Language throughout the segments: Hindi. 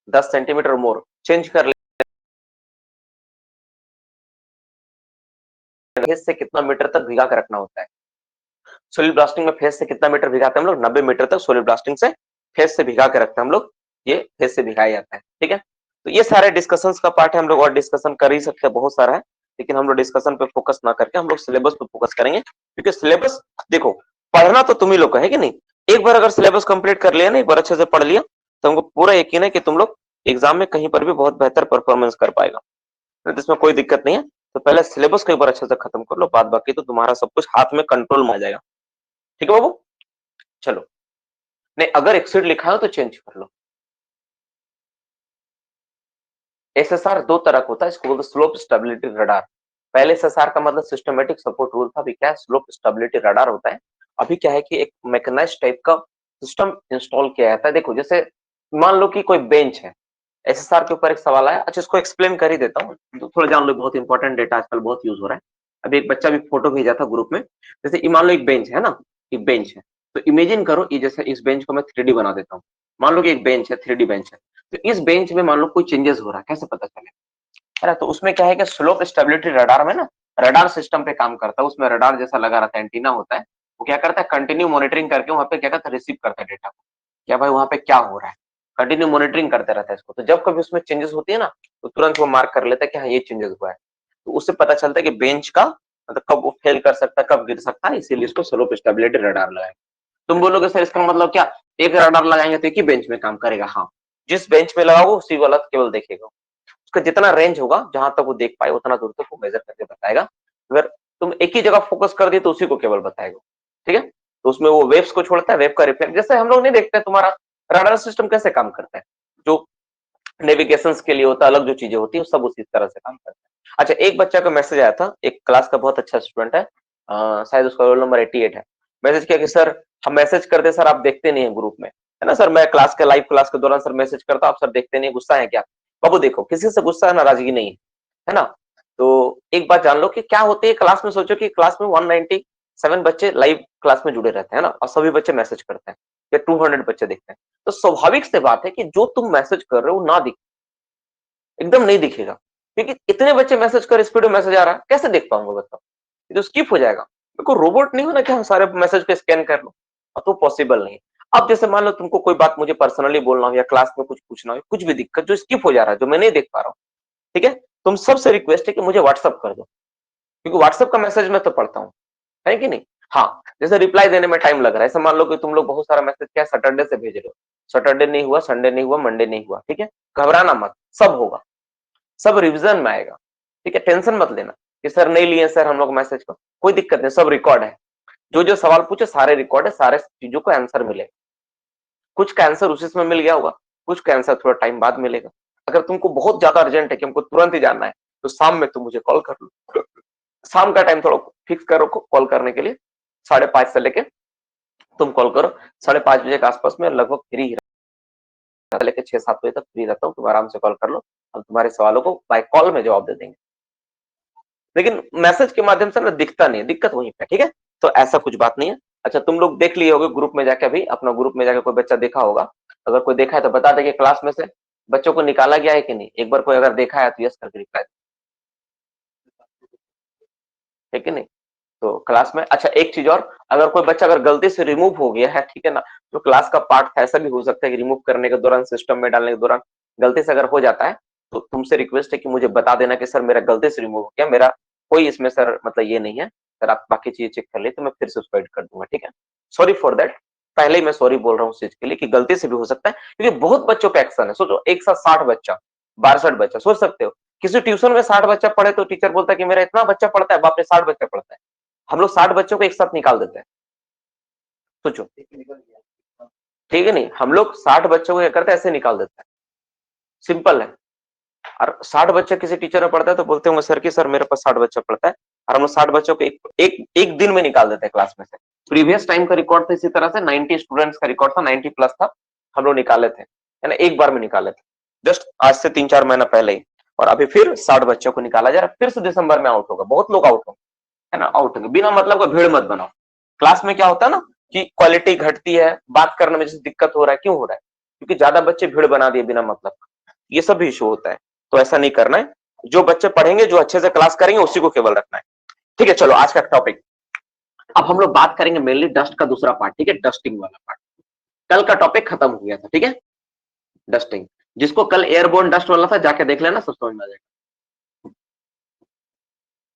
10 सेंटीमीटर मोर चेंज कर ले, फेस से कितना मीटर तक भिगा के रखना होता है। सोलिड ब्लास्टिंग में फेस से कितना मीटर भिगाते हैं हम लोग, 90 मीटर तक सोलिड ब्लास्टिंग से फेस से भिगा के रखते हैं हम लोग, ये फेस से भिगाया जाता है। ठीक है, तो ये सारे डिस्कशंस का पार्ट है, हम लोग और डिस्कशन कर ही सकते हैं, बहुत सारा है, लेकिन हम लोग डिस्कशन पे फोकस ना करके हम लोग सिलेबस पे फोकस करेंगे, क्योंकि सिलेबस देखो पढ़ना तो तुम ही लोग का है कि नहीं। एक बार अगर सिलेबस कंप्लीट कर लिया ना, एक बार अच्छे से पढ़ लिया, तो हमको पूरा यकीन है कि तुम लोग एग्जाम में कहीं पर भी बहुत बेहतर परफॉर्मेंस कर पाएगा, तो इसमें कोई दिक्कत नहीं है। तो पहले सिलेबस को एक बार अच्छे से खत्म कर लो, बाद बाकी तो तुम्हारा सब कुछ हाथ में कंट्रोल में आ जाएगा। ठीक है बाबू, चलो। नहीं, अगर एक्सीड लिखा है तो चेंज कर लो। एसएसआर दो तरह का होता है, इसको बोलते हैं स्लोप स्टेबिलिटी रडार। पहले एसएसआर का मतलब सिस्टमेटिक सपोर्ट रूल था, अभी क्या है स्लोप स्टेबिलिटी रडार होता है। अभी क्या है कि एक मैकेनाइज्ड टाइप का सिस्टम इंस्टॉल किया जाता है। देखो जैसे मान लो कि कोई बेंच है, एसएसआर के ऊपर एक सवाल आया, अच्छा इसको एक्सप्लेन कर ही देता हूँ, तो थोड़ा जान लो, बहुत इंपॉर्टेंट डेटा आजकल बहुत यूज हो रहा है। अभी एक बच्चा भी फोटो भेजा था ग्रुप में, जैसे मान लो एक बेंच है ना, एक बेंच है, तो इमेजिन करो ये जैसे इस बेंच को मैं 3D बना देता हूँ। मान लो कि एक बेंच है, 3D बेंच है, तो इस बेंच में मान लो कोई चेंजेस हो रहा है, कैसे पता चले, है ना। तो उसमें क्या है कि स्लोप स्टेबिलिटी रडार में ना, रडार सिस्टम पे काम करता है, उसमें रडार जैसा लगा रहता है, एंटीना होता है, वो क्या करता है कंटिन्यू मॉनिटरिंग करके वहां पे क्या करता है रिसीव करता है डेटा को, क्या भाई वहां पे क्या हो रहा है, कंटिन्यू मॉनिटरिंग करते रहता है इसको। तो जब कभी उसमें चेंजेस होती है ना, तो तुरंत वो मार्क कर लेता है कि हाँ ये चेंजेस हुआ है, तो उससे पता चलता है कि बेंच का मतलब कब वो फेल कर सकता है, कब गिर सकता है, इसीलिए इसको स्लोप स्टेबिलिटी रडार लगाएंगे। तुम बोलोगे सर इसका मतलब क्या, एक रडार लगाएंगे तो एक ही बेंच में काम करेगा, हाँ, जिस बेंच में लगाओगे उसी वाला केवल देखेगा, उसका जितना रेंज होगा जहां तक वो देख पाए उतना दूर तक वो मेजर करके बताएगा। अगर तुम एक ही जगह फोकस कर दिए तो उसी को केवल बताएगा। ठीक है, तो उसमें वो वेव्स को छोड़ता है, वेव का रिफ्लेक्ट, जैसे हम लोग नहीं देखते तुम्हारा रडार सिस्टम कैसे काम करता है, जो नेविगेशन के लिए होता है, अलग जो चीजें होती है सब उसी तरह से काम करता है। अच्छा, एक बच्चा का मैसेज आया था, एक क्लास का बहुत अच्छा स्टूडेंट है, शायद उसका रोल नंबर 88 है। मैसेज किया कि सर हम मैसेज करते सर आप देखते नहीं है ग्रुप में, है ना सर, मैं क्लास के लाइव क्लास के दौरान सर मैसेज करता आप सर देखते नहीं, गुस्सा है क्या। बाबू देखो किसी से गुस्सा नाराजगी नहीं है ना, तो एक बात जान लो कि क्या होती है क्लास में, सोचो कि क्लास में 197 बच्चे लाइव क्लास में जुड़े रहते हैं ना, और सभी बच्चे मैसेज करते हैं, या 200 बच्चे देखते हैं, तो स्वाभाविक से बात है कि जो तुम मैसेज कर रहे हो ना दिखे, एकदम नहीं दिखेगा, क्योंकि इतने बच्चे मैसेज कर स्पीड में मैसेज आ रहा है, कैसे देख पाऊंगा बताओ, ये तो स्किप हो जाएगा। देखो रोबोट नहीं हो ना कि हम सारे मैसेज को स्कैन कर लो, अब तो पॉसिबल नहीं। अब जैसे मान लो तुमको कोई बात मुझे पर्सनली बोलना हो या क्लास में कुछ पूछना हो, कुछ भी दिक्कत जो स्किप हो जा रहा है, जो मैं नहीं देख पा रहा हूँ, ठीक है, तुम सबसे रिक्वेस्ट है कि मुझे व्हाट्सअप कर दो, क्योंकि व्हाट्सअप का मैसेज मैं तो पढ़ता हूँ, है कि नहीं। हाँ, जैसे रिप्लाई देने में टाइम लग रहा है, ऐसा मान लो कि तुम लोग बहुत सारा मैसेज क्या सैटरडे से भेज रहे हो, सैटरडे नहीं हुआ, संडे नहीं हुआ, मंडे नहीं हुआ, ठीक है, घबराना मत, सब होगा, सब रिवीजन में आएगा। ठीक है, टेंशन मत लेना कि सर नहीं लिए सर हम लोग मैसेज को, कोई दिक्कत नहीं, सब रिकॉर्ड है, जो जो सवाल पूछे सारे रिकॉर्ड है, सारे चीजों को आंसर मिलेगा, कुछ का आंसर उसी समय मिल गया होगा, कुछ का आंसर थोड़ा टाइम बाद मिलेगा। अगर तुमको बहुत ज्यादा अर्जेंट है कि हमको तुरंत ही जानना है, तो शाम में तुम मुझे कॉल कर लो, शाम का टाइम थोड़ा फिक्स करो कॉल करने के लिए, 5:30 से लेके तुम कॉल करो, 5:30 बजे के आसपास में लगभग फ्री लेके 6-7 बजे तक फ्री रहता हूँ, तुम आराम से कॉल कर लो, हम तुम्हारे सवालों को बाय कॉल में जवाब दे देंगे, लेकिन मैसेज के माध्यम से ना दिखता नहीं है, दिक्कत वहीं पे। ठीक है, तो ऐसा कुछ बात नहीं है। अच्छा, तुम लोग देख लिए होगे ग्रुप में जाके, अभी अपना ग्रुप में जाके कोई बच्चा देखा होगा, अगर कोई देखा है तो बता देंगे क्लास में से बच्चों को निकाला गया है कि नहीं, एक बार कोई अगर देखा है तो यस करके रिप्लाई, ठीक है नहीं, तो क्लास में। अच्छा एक चीज और, अगर कोई बच्चा अगर गलती से रिमूव हो गया है, ठीक है ना, जो क्लास का पार्ट था, ऐसा भी हो सकता है कि रिमूव करने के दौरान सिस्टम में डालने के दौरान गलती से अगर हो जाता है, तो तुमसे रिक्वेस्ट है कि मुझे बता देना कि सर मेरा गलती से रिमूव हो गया, मेरा कोई इसमें सर मतलब ये नहीं है सर, आप बाकी चीजें चेक कर ले तो मैं फिर से उसको एड कर दूंगा। ठीक है, सॉरी फॉर दैट, पहले ही मैं सॉरी बोल रहा हूँ उस चीज के लिए कि गलती से भी हो सकता है, क्योंकि बहुत बच्चों का एक्शन है, सोचो एक साथ 60 बच्चा, 62 बच्चा, सोच सकते हो किसी ट्यूशन में 60 बच्चा पढ़े तो टीचर बोलता है कि मेरा इतना बच्चा पढ़ता है, बाप रे 60 बच्चा पढ़ता है, हम लोग 60 बच्चों को एक साथ निकाल देते हैं, सोचो, ठीक है नहीं, हम लोग 60 बच्चों को क्या करते हैं ऐसे निकाल देते हैं, सिंपल है। और 60 बच्चे किसी टीचर में पढ़ता है तो बोलते होंगे सर की सर मेरे पास 60 बच्चा पढ़ता है, और हम लोग 60 बच्चों को एक दिन में निकाल देते हैं क्लास में से। प्रीवियस टाइम का रिकॉर्ड था इसी तरह से, 90 स्टूडेंट्स का रिकॉर्ड था, 90 प्लस था, हम लोग निकाले थे, है ना, एक बार में निकाले थे, जस्ट आज से 3-4 महीना पहले ही। और अभी फिर 60 बच्चों को निकाला जा रहा है, फिर से दिसंबर में आउट होगा, बहुत लोग आउट होंगे, है ना, आउट होंगे, बिना मतलब का भीड़ मत बनाओ। क्लास में क्या होता है ना कि क्वालिटी घटती है, बात करने में जैसे दिक्कत हो रहा है, क्यों हो रहा है, क्योंकि ज्यादा बच्चे भीड़ बना दिए बिना मतलब का। ये सब भी इशू होता है। तो ऐसा नहीं करना है, जो बच्चे पढ़ेंगे, जो अच्छे से क्लास करेंगे, उसी को केवल रखना है। ठीक है, चलो आज का टॉपिक, अब हम लोग बात करेंगे मेनली डस्ट का दूसरा पार्ट। ठीक है, डस्टिंग वाला पार्ट। कल का टॉपिक खत्म हो गया था। ठीक है, डस्टिंग, जिसको कल एयरबोर्न डस्ट वाला था जाके देख लेना, सब समझ में आ जाएगा।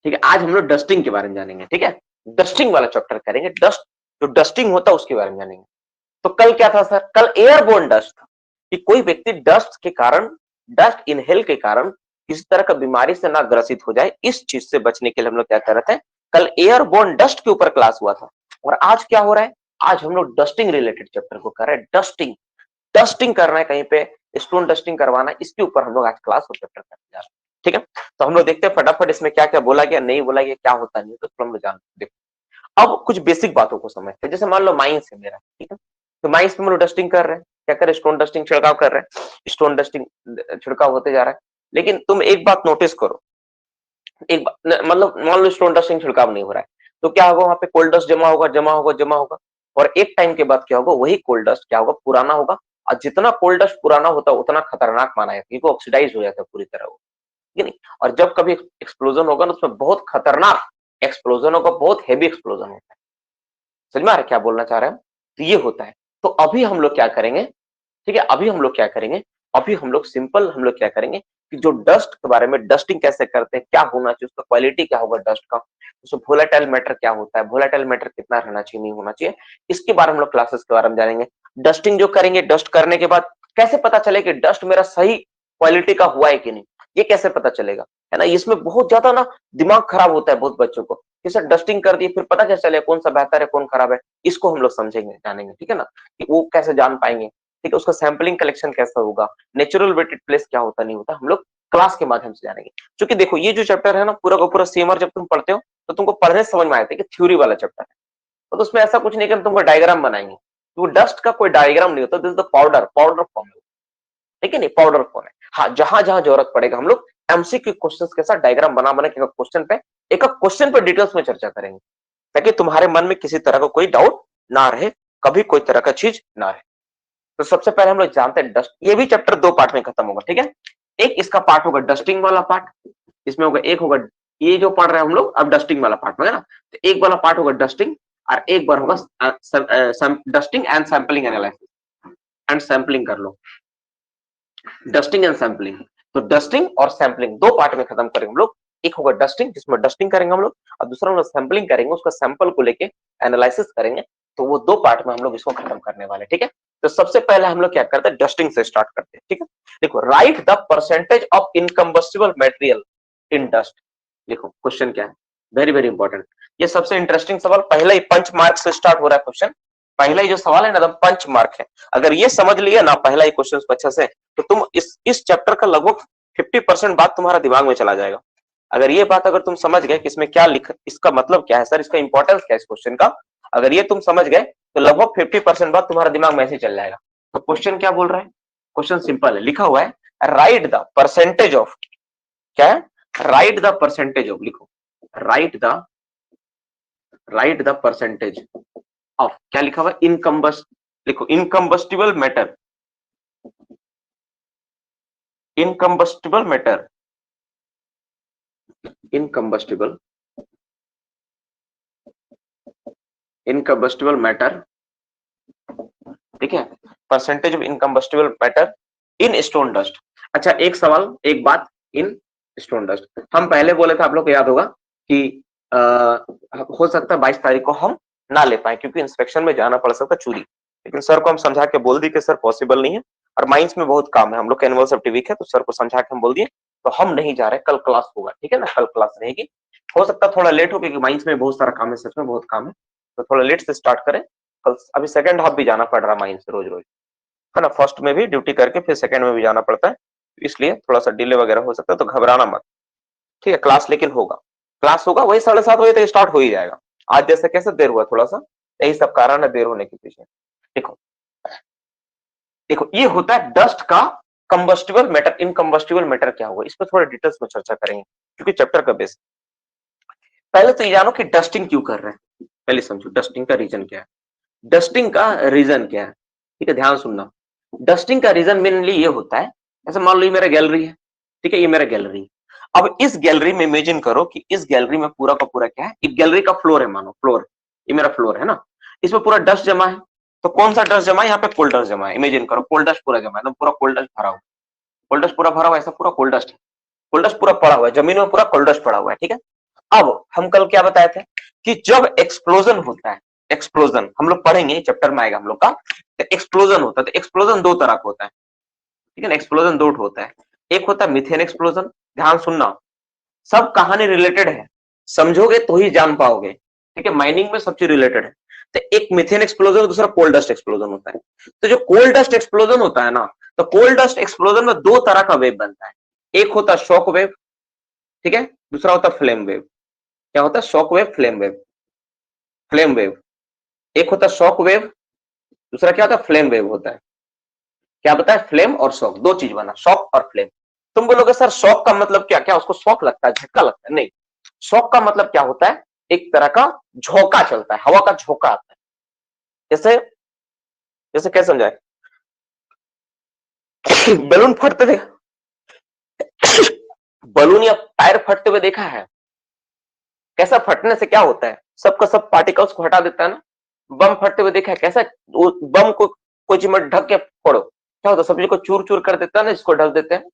ठीक है, आज हम लोग डस्टिंग के बारे में जानेंगे। ठीक है, डस्टिंग वाला चैप्टर करेंगे, डस्ट जो डस्टिंग होता है उसके बारे में जानेंगे। तो कल क्या था सर? कल एयरबोर्न डस्ट था कि कोई व्यक्ति डस्ट के कारण, डस्ट इनहेल के कारण किसी तरह का बीमारी से ना ग्रसित हो जाए, इस चीज से बचने के लिए हम लोग क्या कर रहे थे? कल एयरबोर्न डस्ट के ऊपर क्लास हुआ था। और आज क्या हो रहा है? आज हम लोग डस्टिंग रिलेटेड चैप्टर को कर रहे हैं। डस्टिंग, डस्टिंग करना है, कहीं पे स्टोन डस्टिंग करवाना है, इसके ऊपर हम लोग आज क्लास और चैप्टर करने जा रहे हैं। ठीक है, तो हम लोग देखते हैं फटाफट इसमें क्या क्या बोला गया, नहीं बोला गया, क्या होता नहीं, तो हम लोग जानते हैं। अब कुछ बेसिक बातों को समझते हैं। जैसे मान लो माइंस है मेरा, ठीक है, तो माइंस में हम लोग डस्टिंग कर रहे हैं, क्या कर रहे हैं? स्टोन डस्टिंग छिड़काव कर रहे हैं, स्टोन डस्टिंग छिड़काव होते जा रहा है। लेकिन तुम एक बात नोटिस करो, एक बात, मतलब मान लो स्टोन डस्टिंग छिड़काव नहीं हो रहा है, तो क्या होगा? वहां पे कोल्ड डस्ट जमा होगा, जमा होगा, जमा होगा, और एक टाइम के बाद क्या होगा? वही कोल्ड डस्ट क्या होगा? पुराना होगा। और जितना कोल्ड डस्ट पुराना होता है उतना खतरनाक माना जाता है, क्योंकि ऑक्सीडाइज हो जाता है पूरी तरह वो, ठीक है नहीं? और जब कभी एक्सप्लोजन होगा ना, उसमें बहुत खतरनाक एक्सप्लोजन होगा, बहुत हेवी एक्सप्लोजन होता है। समझ में आ रहा है क्या बोलना चाह रहे हैं? तो ये होता है। तो अभी हम लोग क्या करेंगे? ठीक है, अभी हम लोग क्या करेंगे? अभी हम लोग सिंपल, हम लोग क्या करेंगे कि जो डस्ट के बारे में, डस्टिंग कैसे करते हैं, क्या होना चाहिए, उसका क्वालिटी क्या होगा डस्ट का, उसमें वोलेटाइल मैटर क्या होता है, वोलेटाइल मैटर कितना रहना चाहिए, नहीं होना चाहिए, इसके बारे में हम लोग क्लासेस के बारे में जानेंगे। डस्टिंग जो करेंगे, डस्ट करने के बाद कैसे पता चले कि डस्ट मेरा सही क्वालिटी का हुआ है कि नहीं, ये कैसे पता चलेगा? है ना, इसमें बहुत ज्यादा ना दिमाग खराब होता है बहुत बच्चों को कि सर डस्टिंग कर दिए, फिर पता कैसे चले कौन सा बेहतर है, कौन खराब है? इसको हम लोग समझेंगे, जानेंगे। ठीक है ना, कि वो कैसे जान पाएंगे, ठीक है, उसका सैंपलिंग कलेक्शन कैसा होगा, नेचुरल वेटेड प्लेस क्या होता नहीं होता, हम लोग क्लास के माध्यम से जानेंगे। क्योंकि देखो ये जो चैप्टर है ना, पूरा का पूरा सीएमआर जब तुम पढ़ते हो तो तुमको पढ़ने समझ में आया था कि थ्योरी वाला चैप्टर है, तो उसमें ऐसा कुछ नहीं कि हम तुमको डायग्राम बनाएंगे, तो डस्ट का कोई डायग्राम नहीं होता, this is the powder, powder form है, ठीक है नहीं, पाउडर फॉर्म है। हाँ, जहां जहां जरूरत पड़ेगा हम लोग एमसीक्यू क्वेश्चंस के साथ डायग्राम बना बना के एक क्वेश्चन पे डिटेल्स में चर्चा करेंगे, ताकि तुम्हारे मन में किसी तरह का कोई डाउट ना रहे, कभी कोई तरह का चीज ना रहे। तो सबसे पहले हम लोग जानते हैं डस्ट। ये भी चैप्टर दो पार्ट में खत्म होगा। ठीक है, एक इसका पार्ट होगा डस्टिंग वाला पार्ट, इसमें होगा, एक होगा ये जो पढ़ रहे हैं हम लोग अब डस्टिंग वाला पार्ट में, है ना, तो एक वाला पार्ट होगा डस्टिंग, और एक बार होगा dusting and sampling analysis. And sampling कर लो, डस्टिंग एंड सैंपलिंग। तो डस्टिंग और सैंपलिंग दो पार्ट में खत्म करेंगे हम लोग। एक होगा डस्टिंग, जिसमें डस्टिंग करेंगे हम लोग, और दूसरा हम लोग सैंपलिंग करेंगे, उसका सैंपल को लेके एनालिसिस करेंगे। तो वो दो पार्ट में हम लोग इसको खत्म करने वाले। ठीक है, तो सबसे पहले हम लोग क्या करते हैं? डस्टिंग से स्टार्ट करते हैं। ठीक है, देखो, right the percentage of इनकम्बस्टिबल material in dust. देखो क्वेश्चन क्या है, वेरी वेरी इंपॉर्टेंट। ये सबसे इंटरेस्टिंग सवाल, पहला ही पंच मार्क से स्टार्ट हो रहा है क्वेश्चन। पहला ही जो सवाल है ना, एकदम पंच मार्क है। अगर ये समझ लिया ना पहला ही क्वेश्चन अच्छे से, तो तुम इस चैप्टर का लगभग 50% बात तुम्हारा दिमाग में चला जाएगा। अगर ये बात अगर तुम समझ गए कि इसमें क्या लिख, इसका मतलब क्या है सर, इसका इंपॉर्टेंस क्या है इस क्वेश्चन का, अगर ये तुम समझ गए तो लगभग 50% बात तुम्हारा दिमाग में ऐसे चल जाएगा। तो क्वेश्चन क्या बोल रहा है? क्वेश्चन सिंपल है, लिखा हुआ है राइट द परसेंटेज ऑफ, क्या है? राइट द परसेंटेज ऑफ, लिखो राइट द परसेंटेज ऑफ, क्या लिखा हुआ है? इनकम्बस्ट, लिखो इनकम्बस्टिबल मैटर, इनकम्बस्टिबल मैटर, इनकम्बस्टिबल, इनकम्बस्टिबल मैटर, ठीक है, percentage of इनकम्बस्टिबल matter in stone dust. अच्छा, एक सवाल, एक बात, इन स्टोन डस्ट हम पहले बोले थे, आप लोग को याद होगा कि हो सकता है 22 तारीख को हम ना ले पाए, क्योंकि इंस्पेक्शन में जाना पड़ सकता चूरी, लेकिन सर को हम समझा के बोल दिए कि सर पॉसिबल नहीं है, और माइंस में बहुत काम है, हम लोग का एनुअल सब्जेक्ट वीक है, तो सर को समझा के हम बोल दिए, तो हम नहीं जा रहे, कल क्लास होगा। ठीक है ना, कल क्लास रहेगी, हो सकता है थोड़ा लेट हो, क्योंकि माइंस में बहुत सारा काम है, सच में बहुत काम है, तो थोड़ा लेट से स्टार्ट करें कल। अभी सेकंड हाफ भी जाना पड़ रहा है माइंस रोज रोज, है ना, फर्स्ट में भी ड्यूटी करके फिर सेकंड में भी जाना पड़ता है, इसलिए थोड़ा सा डिले वगैरह हो सकता है, तो घबराना मत। ठीक है, क्लास लेकिन होगा, क्लास होगा, वही 7:30 बजे तक स्टार्ट हो ही जाएगा। आज जैसे कैसे देर हुआ थोड़ा सा, यही सब कारण है देर होने के पीछे। देखो देखो, ये होता है डस्ट का कंबस्टिबल मैटर। इनकम्बस्टिबल मैटर क्या होगा, इस पर थोड़ा डिटेल्स में चर्चा करेंगे, क्योंकि चैप्टर का बेस। पहले तो ये जानो कि डस्टिंग क्यों कर रहे हैं, पहले समझो डस्टिंग का रीजन क्या है, डस्टिंग का रीजन क्या है। ठीक है, ध्यान सुनना, डस्टिंग का रीजन मेनली ये होता है ऐसे मान लो ये मेरा गैलरी है, ठीक है, ये मेरा गैलरी है। अब इस गैलरी में इमेजिन करो कि इस गैलरी में पूरा का पूरा क्या है, एक गैलरी का फ्लोर है, मानो फ्लोर, ये मेरा फ्लोर है ना, इसमें पूरा डस्ट जमा है। तो कौन सा डस्ट जमा है? यहाँ पे कोल्ड डस्ट जमा है। इमेजिन करो कोल्ड डस्ट पूरा जमा है, एकदम पूरा कोल्ड डस्ट भरा हुआ, कोल्ड डस्ट पूरा भरा हुआ, ऐसा पूरा कोल्ड डस्ट है, कोल्ड डस्ट पूरा पड़ा हुआ है, जमीन में पूरा कोल्ड डस्ट पड़ा हुआ है, ठीक है। अब हम कल क्या बताए थे कि जब एक्सप्लोजन होता है, एक्सप्लोजन हम लोग पढ़ेंगे, चैप्टर में आएगा हम लोग का, तो एक्सप्लोजन होता है। तो एक्सप्लोजन दो तरह का होता है, ठीक है ना, एक्सप्लोजन दो होता है। एक होता है मीथेन एक्सप्लोजन, ध्यान सुनना, सब कहानी रिलेटेड है, समझोगे तो ही जान पाओगे, ठीक है, माइनिंग में सब चीज रिलेटेड है। तो एक मीथेन एक्सप्लोजन, दूसरा कोल्ड डस्ट एक्सप्लोजन होता है। तो जो कोल्ड डस्ट एक्सप्लोजन होता है ना, तो कोल्ड डस्ट एक्सप्लोजन में दो तरह का वेव बनता है, एक होता है शॉक वेव, ठीक है, दूसरा होता है फ्लेम वेव। क्या होता है? Shock wave, flame wave. Flame wave, एक होता है शॉक वेव, दूसरा क्या होता है? फ्लेम वेव होता है। क्या बताया? फ्लेम और शॉक, दो चीज बना, शॉक और फ्लेम। तुम बोलोगे सर शॉक का मतलब क्या? क्या उसको शॉक लगता है, झटका लगता है? नहीं, शॉक का मतलब क्या होता है? एक तरह का झोंका चलता है, हवा का झोंका आता है। जैसे जैसे क्या समझाए? बलून फटते थे, बलून या टायर फटते हुए देखा है? कैसा फटने से क्या होता है? सबका सब पार्टिकल्स को हटा देता है ना। बम फटते हुए देखा है कैसा? वो बम को कोई चीज में ढक के फोड़ो, क्या होता है? सब चीज को चूर चूर कर देता है ना, इसको ढक देते हैं।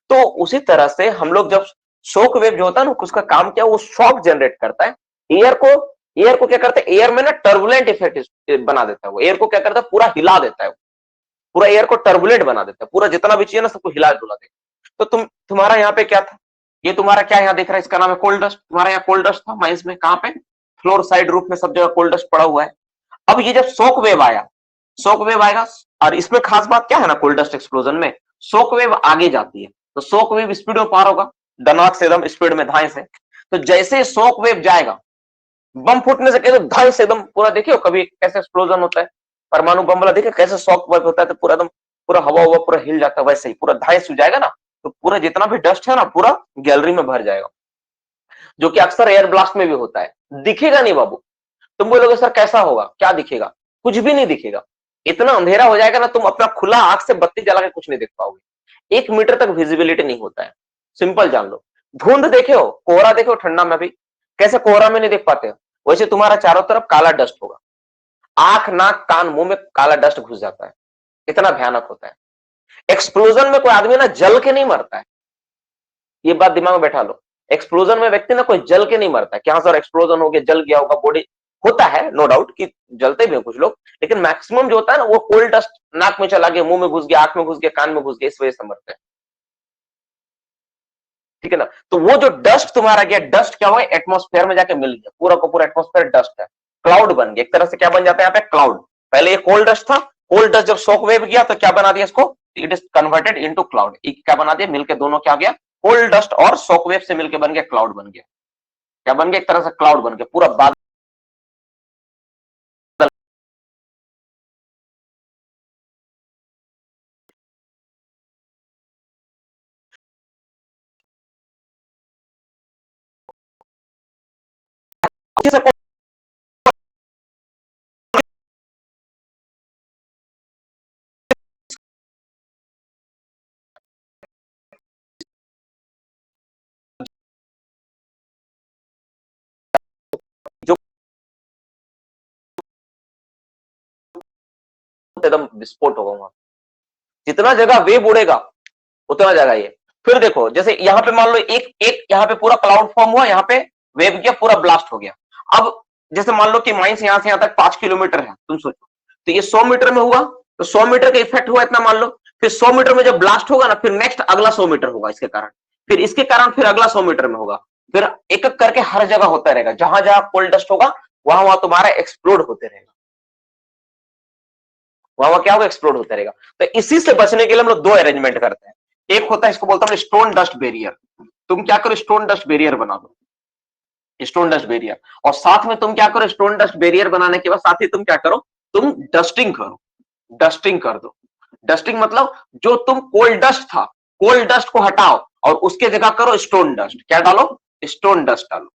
तो उसी तरह से हम लोग जब शॉक वेव जो होता है ना, उसका काम क्या, वो शॉक जनरेट करता है। एयर को एयर को क्या करता है? एयर में ना टर्बुलेंट इफेक्ट बना देता है। वो एयर को क्या करता है? पूरा हिला देता है, पूरा एयर को टर्बुलेंट बना देता है, पूरा जितना भी चाहिए ना सबको हिला डुला देगा। तो तुम्हारा यहाँ पे क्या था? ये तुम्हारा क्या यहाँ दिख रहा है? इसका नाम है कोल्ड डस्ट। तुम्हारा यहाँ कोल्ड डस्ट था माइंस में, कहाँ पे? फ्लोर साइड रूफ में सब जगह कोल्ड डस्ट पड़ा हुआ है। अब ये जब शॉक वेव आया, शॉक वेव आएगा, और इसमें खास बात क्या है ना, कोल्ड डस्ट एक्सप्लोजन में शॉक वेव आगे जाती है, तो शॉक वेव स्पीड में पार होगा, दनाक से एकदम स्पीड में, धाए से। तो जैसे शॉक वेव जाएगा, बम फूटने से कैसे धाए से एकदम पूरा, देखियो कभी कैसे एक्सप्लोजन होता है, परमाणु बम वाला देखिए कैसे शॉक वेव होता है, तो पूरा एकदम पूरा हवा हुआ पूरा हिल जाता है, वैसे ही पूरा धाए से जाएगा ना, तो पूरा जितना भी डस्ट है ना पूरा गैलरी में भर जाएगा, जो कि अक्सर एयर ब्लास्ट में भी होता है। दिखेगा नहीं बाबू। तुम बोलोगे सर कैसा होगा? क्या दिखेगा? कुछ भी नहीं दिखेगा, इतना अंधेरा हो जाएगा ना, तुम अपना खुला आंख से बत्ती जला के कुछ नहीं देख पाओगे, 1 मीटर तक विजिबिलिटी नहीं होता है। सिंपल जान लो। धुंध देखे हो, कोहरा देखे हो ठंडा में भी, कैसे कोहरा में नहीं देख पाते हो? वैसे तुम्हारा चारों तरफ काला डस्ट होगा, आंख नाक कान मुंह में काला डस्ट घुस जाता है, इतना भयानक होता है। एक्सप्लोजन में कोई आदमी ना जल के नहीं मरता है, ये बात दिमाग में बैठा लो। एक्सप्लोजन में व्यक्ति ना कोई जल के नहीं मरता है। क्या सर एक्सप्लोजन हो गया जल गया होगा बॉडी? होता है नो डाउट कि जलते भी हैं कुछ लोग, लेकिन मैक्सिमम जो होता है ना वो कोल्ड डस्ट नाक में चला गया, मुंह में घुस गया, आंख में घुस गया, कान में घुस गया, इस वजह से मरते हैं, ठीक है ना। तो वो जो डस्ट तुम्हारा गया, डस्ट क्या हुआ? एटमोस्फेयर में जाके मिल गया, पूरा का पूरा एटमोस्फेयर डस्ट है, क्लाउड बन गया एक तरह से। क्या बन जाता है यहाँ पे? क्लाउड। पहले ये कोल्ड डस्ट था, कोल्ड डस्ट जब शॉक वेव गया तो क्या बना दिया इसको? It is converted into cloud. क्या बना दिया? मिलकर दोनों क्या गया? कोल्ड डस्ट और शॉक वेव से मिलकर बन गया क्लाउड बन गया। क्या बन गया? एक तरह से क्लाउड बन गया, पूरा बादल। जो एकदम विस्फोट होगा वहां, जितना जगह वेव उड़ेगा उतना जगह ये। फिर देखो जैसे यहाँ पे मान लो एक एक यहाँ पे पूरा क्लाउड फॉर्म हुआ, यहाँ पे वेव गया, पूरा ब्लास्ट हो गया। अब जैसे मान लो कि माइंस यहाँ से यहाँ तक 5 किलोमीटर है, तुम सोचो, तो ये 100 मीटर में हुआ, तो 100 मीटर का इफेक्ट हुआ इतना मान लो। फिर 100 मीटर में जब ब्लास्ट होगा ना, फिर नेक्स्ट अगला 100 मीटर होगा इसके कारण, फिर इसके कारण फिर अगला 100 मीटर में होगा, फिर एक एक करके हर जगह होता रहेगा, जहां जहां कोल्ड डस्ट होगा वहां वहां तुम्हारा एक्सप्लोड होते रहेगा, वहां वहां क्या होगा? एक्सप्लोड होता रहेगा। तो इसी से बचने के लिए हम लोग दो अरेंजमेंट करते हैं। एक होता है, इसको बोलता हूँ स्टोन डस्ट बैरियर। तुम क्या करो? स्टोन डस्ट बैरियर बना दो, स्टोन डस्ट बैरियर। और साथ में तुम क्या करो? स्टोन डस्ट बैरियर बनाने के बाद साथ ही तुम क्या करो? तुम डस्टिंग करो, डस्टिंग कर दो। डस्टिंग मतलब जो तुम कोल्ड डस्ट था, कोल्ड डस्ट को हटाओ और उसके जगह करो स्टोन डस्ट। क्या डालो? स्टोन डस्ट डालो।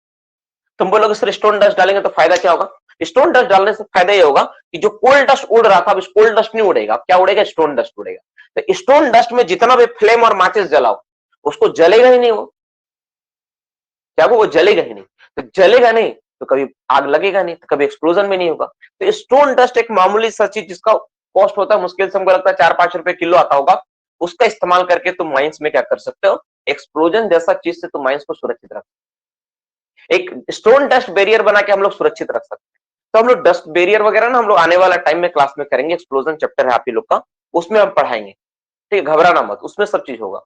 तुम बोलोगे सर स्टोन डस्ट डालेंगे तो फायदा क्या होगा? स्टोन डस्ट डालने से फायदा ये होगा कि जो कोल्ड डस्ट उड़ रहा था, अब कोल्ड डस्ट नहीं उड़ेगा, क्या उड़ेगा? स्टोन डस्ट उड़ेगा। तो स्टोन डस्ट में जितना भी फ्लेम और माचिस जलाओ उसको जलेगा ही नहीं, वो क्या वो जलेगा ही नहीं। तो जलेगा नहीं तो कभी आग लगेगा नहीं, तो कभी एक्सप्लोजन भी नहीं होगा। तो स्टोन डस्ट एक मामूली सा चीज जिसका कॉस्ट होता है मुश्किल से हमको लगता है 4-5 रुपए किलो आता होगा, उसका इस्तेमाल करके तुम माइंस में क्या कर सकते हो, एक्सप्लोजन जैसा चीज से तुम माइंस को सुरक्षित रख, एक स्टोन डस्ट बैरियर बना के हम लोग सुरक्षित रख सकते हैं। तो हम लोग डस्ट बैरियर वगैरह ना हम लोग आने वाला टाइम में क्लास में करेंगे, एक्सप्लोजन चैप्टर है आप ही लोग का, उसमें हम पढ़ाएंगे। ठीक है, घबराना मत, उसमें सब चीज होगा।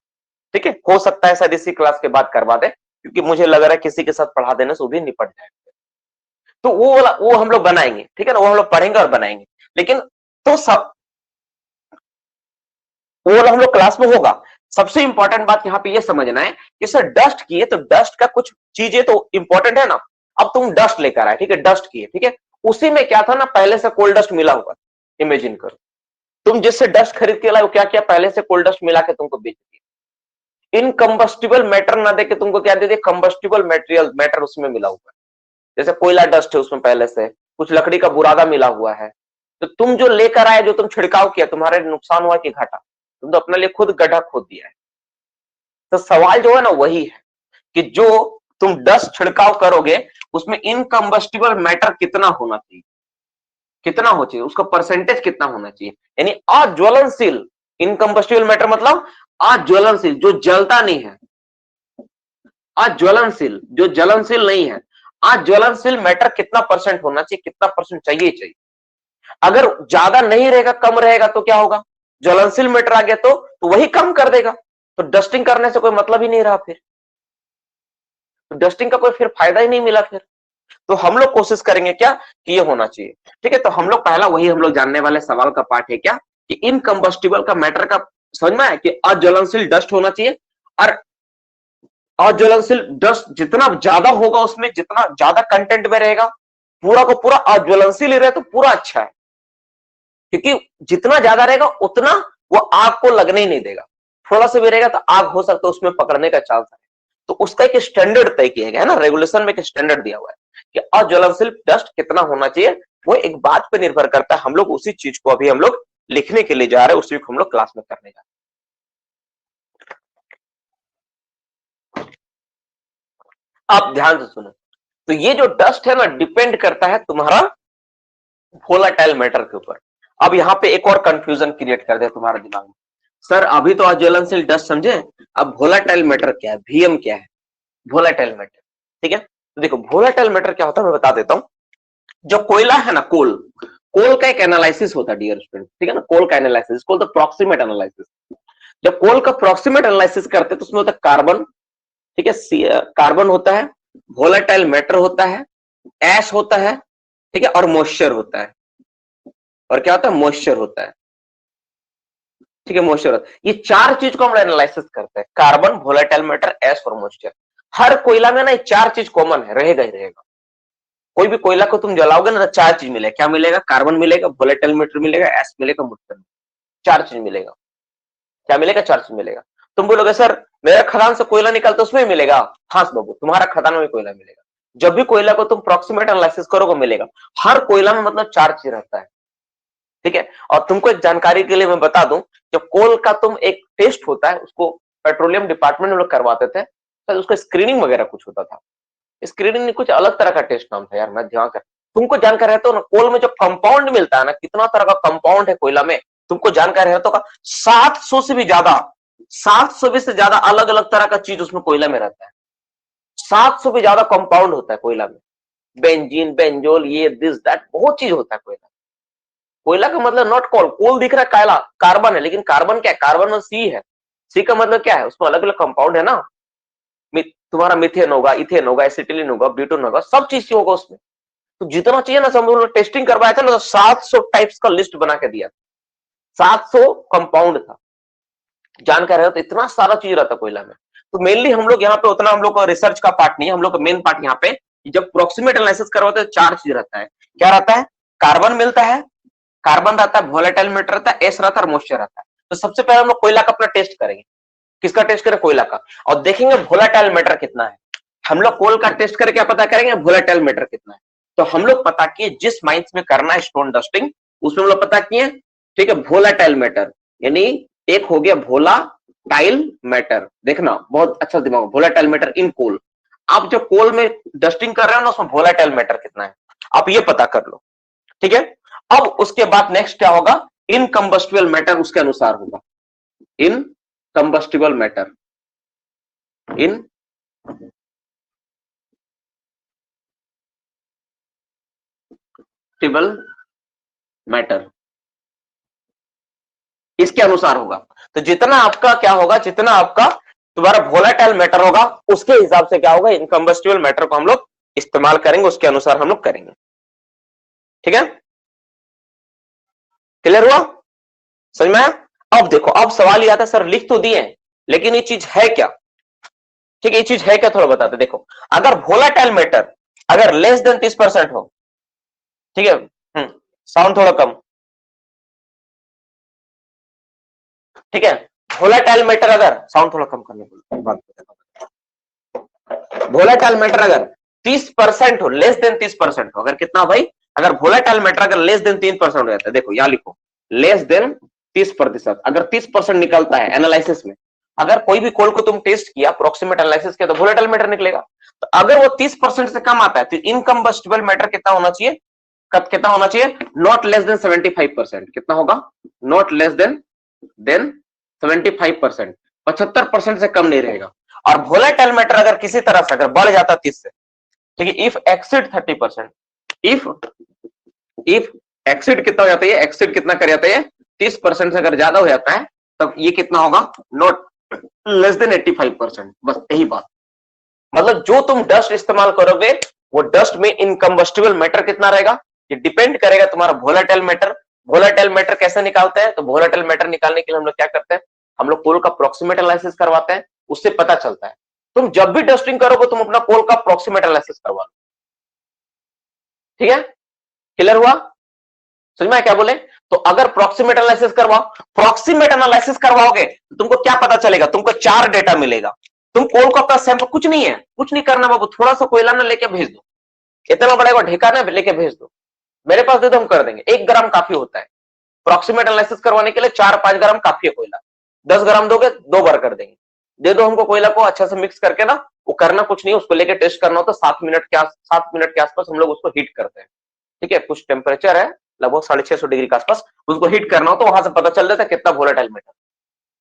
ठीक है, हो सकता है शायद इसी क्लास के बाद करवा दे, क्योंकि मुझे लग रहा है किसी के साथ पढ़ा देने से वो भी निपट जाएगा। तो वो वाला वो हम लोग बनाएंगे, ठीक है ना, वो हम लोग पढ़ेंगे और बनाएंगे। लेकिन तो सब वो वाला हम लोग क्लास में होगा। सबसे इंपॉर्टेंट बात यहाँ पे ये समझना है कि सर डस्ट की है तो डस्ट का कुछ चीजें तो इंपॉर्टेंट है ना। अब तुम डस्ट लेकर आए, ठीक है, डस्ट की है, ठीक है, उसी में क्या था ना, पहले से कोल्ड डस्ट मिला हुआ। इमेजिन करो तुम जिससे डस्ट खरीद के लाए, क्या क्या पहले से कोल्ड डस्ट मिला के तुमको बेच दिया। इनकम्बस्टिबल मैटर ना देके तुमको क्या दे दिया, कम्बस्टिबल मेटेरियल मैटर उसमें मिला हुआ है। जैसे कोयला डस्ट है उसमें पहले से, कुछ लकड़ी का बुरादा मिला हुआ है। तो तुम जो लेकर आए, जो तुम छिड़काव किया, तुम्हारे नुकसान हुआ कि घाटा, तुम तो अपने लिए खुद गड्ढा खोद दिया है। तो सवाल जो है ना वही है कि जो तुम डस्ट छिड़काव करोगे उसमें इनकम्बस्टिबल मैटर कितना होना चाहिए, कितना हो चाहिए, उसका परसेंटेज कितना होना चाहिए, यानी अज्वलनशील। इनकम्बस्टिबल मैटर मतलब अज्वलनशील, जो जलता नहीं है, अज्वलनशील जो ज्वलनशील नहीं है, अज्वलनशील मैटर कितना परसेंट होना चाहिए, कितना परसेंट चाहिए। अगर ज्यादा नहीं रहेगा, कम रहेगा तो क्या होगा, ज्वलनशील मैटर आ गया तो वही कम कर देगा, तो डस्टिंग करने से कोई मतलब ही नहीं रहा, फिर तो डस्टिंग का कोई फिर फायदा ही नहीं मिला फिर। तो हम लोग कोशिश करेंगे क्या कि ये होना चाहिए। ठीक है, तो हम लोग पहला वही हम लोग जानने वाले सवाल का पार्ट है क्या कि इनकम्बस्टिबल का मैटर का समझ में है कि अज्वलनशील डस्ट होना चाहिए। और अज्वलनशील डस्ट जितना ज्यादा होगा उसमें, जितना ज्यादा कंटेंट में रहेगा, पूरा को पूरा अज्वलनशील ही रहे तो पूरा अच्छा है, क्योंकि जितना ज्यादा रहेगा उतना वो आग को लगने ही नहीं देगा। थोड़ा सा भी रहेगा तो आग हो सकता है उसमें पकड़ने का चांस है। तो उसका एक स्टैंडर्ड तय किया गया है ना, रेगुलेशन में एक स्टैंडर्ड दिया हुआ है कि अज्वलनशील डस्ट कितना होना चाहिए। वो एक बात पे निर्भर करता है, हम लोग उसी चीज को अभी हम लोग लिखने के लिए जा रहे हैं, उसी को हम लोग क्लास में करने जा रहे हैं। आप ध्यान से सुनो, तो ये जो डस्ट है ना डिपेंड करता है तुम्हारा वोलेटाइल मैटर के ऊपर। अब यहाँ पे एक और कंफ्यूजन क्रिएट कर दे तुम्हारे दिमाग में, सर अभी तो अज्वलनशील डस्ट समझे, अब वोलेटाइल मैटर क्या है, वीएम क्या है, वोलेटाइल मैटर। ठीक है, तो देखो वोलेटाइल मैटर क्या होता है मैं बता देता हूं। जो कोयला है ना, कोल, कोल का एक एनालिसिस होता है डियर स्टूडेंट, ठीक है ना, कोल का analysis, coal the proximate analysis. जब कोल का प्रोक्सीमेट एनालिसिस करते हैं तो उसमें होता है कार्बन, ठीक है, कार्बन होता है, वोलेटाइल मैटर होता है, ऐश होता है, ठीक है, और मॉइस्चर होता है। और क्या होता है, मॉइस्चर होता है, ठीक है, मॉइस्चर। ये चार चीज को हम एनालिसिस करते हैं, कार्बन, वोलेटाइल मैटर, ऐश और मॉइस्चर। हर कोयला में ना ये चार चीज कॉमन है, रहेगा ही रहेगा। कोई भी कोयला को तुम जलाओगे ना तो चार चीज मिलेगा, क्या मिलेगा, कार्बन मिलेगा, वोलेटाइल मैटर मिलेगा, ऐश मिलेगा, मॉइस्चर, चार चीज मिलेगा। क्या मिलेगा, चार चीज मिलेगा। तुम बोलोगे सर मेरा खदान से कोयला निकलता उसमें मिलेगा, हाँ बाबू तुम्हारा खदान में भी कोयला मिलेगा। जब भी कोयला को तुम प्रोक्सीमेट एनालिसिस करोगे मिलेगा। हर कोयला में मतलब चार चीज रहता है, ठीक है। और तुमको एक जानकारी के लिए मैं बता दूं, जब कोल का तुम एक टेस्ट होता है, उसको पेट्रोलियम डिपार्टमेंट में लोग करवाते थे, तो उसका स्क्रीनिंग वगैरह कुछ होता था। स्क्रीनिंग में कुछ अलग तरह का टेस्ट नाम था यार, मैं ध्यान कर, तुमको जानकारी रहता हो ना, कोल में जो कंपाउंड मिलता है ना, कितना तरह का कंपाउंड है कोयला में, तुमको जानकारी रहता होगा। 700 से भी ज्यादा, 700 से ज्यादा अलग अलग तरह का चीज उसमें कोयला में रहता है। 700 भी ज्यादा कंपाउंड होता है कोयला में, बेंजीन, बेंजोल, ये दिस दैट, बहुत चीज होता है कोयला। कोयला का मतलब नॉट कोल, कोल दिख रहा है काला, कार्बन है, लेकिन कार्बन क्या है, कार्बन में सी है। सी का मतलब क्या है, उसमें अलग अलग कंपाउंड है ना, तुम्हारा मिथेन होगा, इथेन होगा, एसिटिलीन होगा, ब्यूटेन होगा, सब चीज होगा उसमें। तो जितना चाहिए ना, सब लोग टेस्टिंग करवाया था ना, तो 700 टाइप्स का लिस्ट बना के दिया, 700 कंपाउंड था। जानकारी है तो इतना सारा चीज रहता कोयला में। तो मेनली हम लोग यहाँ पे उतना हम लोग का रिसर्च का पार्ट नहीं है, हम लोग का मेन पार्ट यहाँ पे जब प्रोक्सीमेट एनालिसिस करवाते हैं चार चीज रहता है। क्या रहता है, कार्बन मिलता है, कार्बन रहता है, वोलेटाइल मैटर रहता है, एस रहता है और मॉइस्चर रहता है। तो सबसे पहले हम लोग कोयला का अपना टेस्ट करेंगे। किसका टेस्ट करें, कोयला का, और देखेंगे वोलेटाइल मैटर कितना है। हम लोग कोल का टेस्ट करके क्या पता करेंगे, वोलेटाइल मैटर कितना है। तो हम लोग पता किए जिस माइंस में करना है स्टोन डस्टिंग, उसमें हम लोग पता किए, ठीक है, वोलेटाइल मैटर यानी एक हो गया वोलाटाइल मैटर, देखना बहुत अच्छा दिमाग, वोलाटाइल मैटर इन कोल। आप जो कोल में डस्टिंग कर रहे हो ना, उसमें वोलाटाइल मैटर कितना है आप ये पता कर लो, ठीक है। अब उसके बाद नेक्स्ट क्या होगा, इनकम्बस्टिबल मैटर उसके अनुसार होगा, इनकम्बस्टिबल मैटर, इन टिबल मैटर, इसके अनुसार होगा। तो जितना आपका क्या होगा, जितना आपका तुम्हारा वोलाटाइल मैटर होगा उसके हिसाब से क्या होगा, इनकम्बस्टिबल मैटर को हम लोग इस्तेमाल करेंगे, उसके अनुसार हम लोग करेंगे, ठीक है। क्लियर हुआ, समझ में आया। अब देखो, अब सवाल ये आता है सर लिख तो दिए लेकिन ये चीज है क्या, ठीक है, ये चीज है क्या थोड़ा बताते। देखो अगर वोलाटाइल मैटर अगर लेस देन 30% हो, ठीक है, साउंड थोड़ा कम, ठीक है। वोलाटाइल मैटर अगर साउंड थोड़ा कम करने को, वोलाटाइल मैटर अगर 30% हो, लेस देन 30% हो, अगर कितना भाई, अगर वोलाटाइल मैटर अगर लेस देन 3% हो जाता है, देखो यहां लिखो लेस देन 30%, अगर 30% निकलता है एनालिसिस में, अगर कोई भी कोल को तुम टेस्ट किया अप्रोक्सीमेट एनालिसिस किया तो वोलेटाइल मैटर निकलेगा। तो अगर वो 30% से कम आता है तो इनकम्बस्टिबल मैटर कितना होना चाहिए, कब कितना होना चाहिए, नॉट लेस देन 75%, कितना होगा, नॉट लेस देन 75%, 75% से कम नहीं रहेगा। और वोलेटाइल मैटर अगर किसी तरह से अगर बढ़ जाता 30 से, ठीक है, इफ एक्सिड 30%, इफ एक्सिड कितना हो जाता है, एक्सिड कितना कर जाता है, 30% से अगर ज्यादा हो जाता है तब ये कितना होगा, नॉट लेस देन 85%, बस यही बात। मतलब जो तुम डस्ट इस्तेमाल करोगे वो डस्ट में इनकम्बस्टिबल मैटर कितना रहेगा, ये डिपेंड करेगा तुम्हारा वोलेटाइल मैटर। वोलेटाइल मैटर कैसे निकालते हैं, तो वोलेटाइल मैटर निकालने के लिए हम लोग क्या करते हैं, हम लोग कोल का प्रोक्सीमेट एनालिसिस करवाते हैं, उससे पता चलता है। तुम जब भी डस्टिंग करोगे तुम अपना कोल का प्रोक्सीमेट एनालिसिस करवा लो, ठीक है। क्लियर हुआ, समझ में क्या बोले। तो अगर प्रोक्सीमेट एनालिसिस करवाओ, प्रोक्सीमेट एनालिसिस करवाओगे तो तुमको क्या पता चलेगा, तुमको 4 डेटा मिलेगा। तुम कोल को अपना सैंपल, कुछ नहीं है, कुछ नहीं करना बाबू, थोड़ा सा कोयला ना लेके भेज दो, इतना बड़ा ढेका ना लेके भेज दो, मेरे पास दे दो, हम कर देंगे। 1 ग्राम काफी होता है प्रोक्सीमेट एनालिसिस करवाने के लिए, 4-5 ग्राम काफी है कोयला। 10 ग्राम दोगे 2 बार कर देंगे। दे दो हमको कोयला को अच्छा से मिक्स करके ना, वो करना कुछ नहीं, उसको लेके टेस्ट करना हो तो 7 मिनट के आसपास हम लोग उसको हीट करते हैं, ठीक है। कुछ टेम्परेचर है लगभग 650 डिग्री के आसपास, उसको हीट करना हो तो वहां से पता चल जाता है कितना वोलेटाइल मैटर,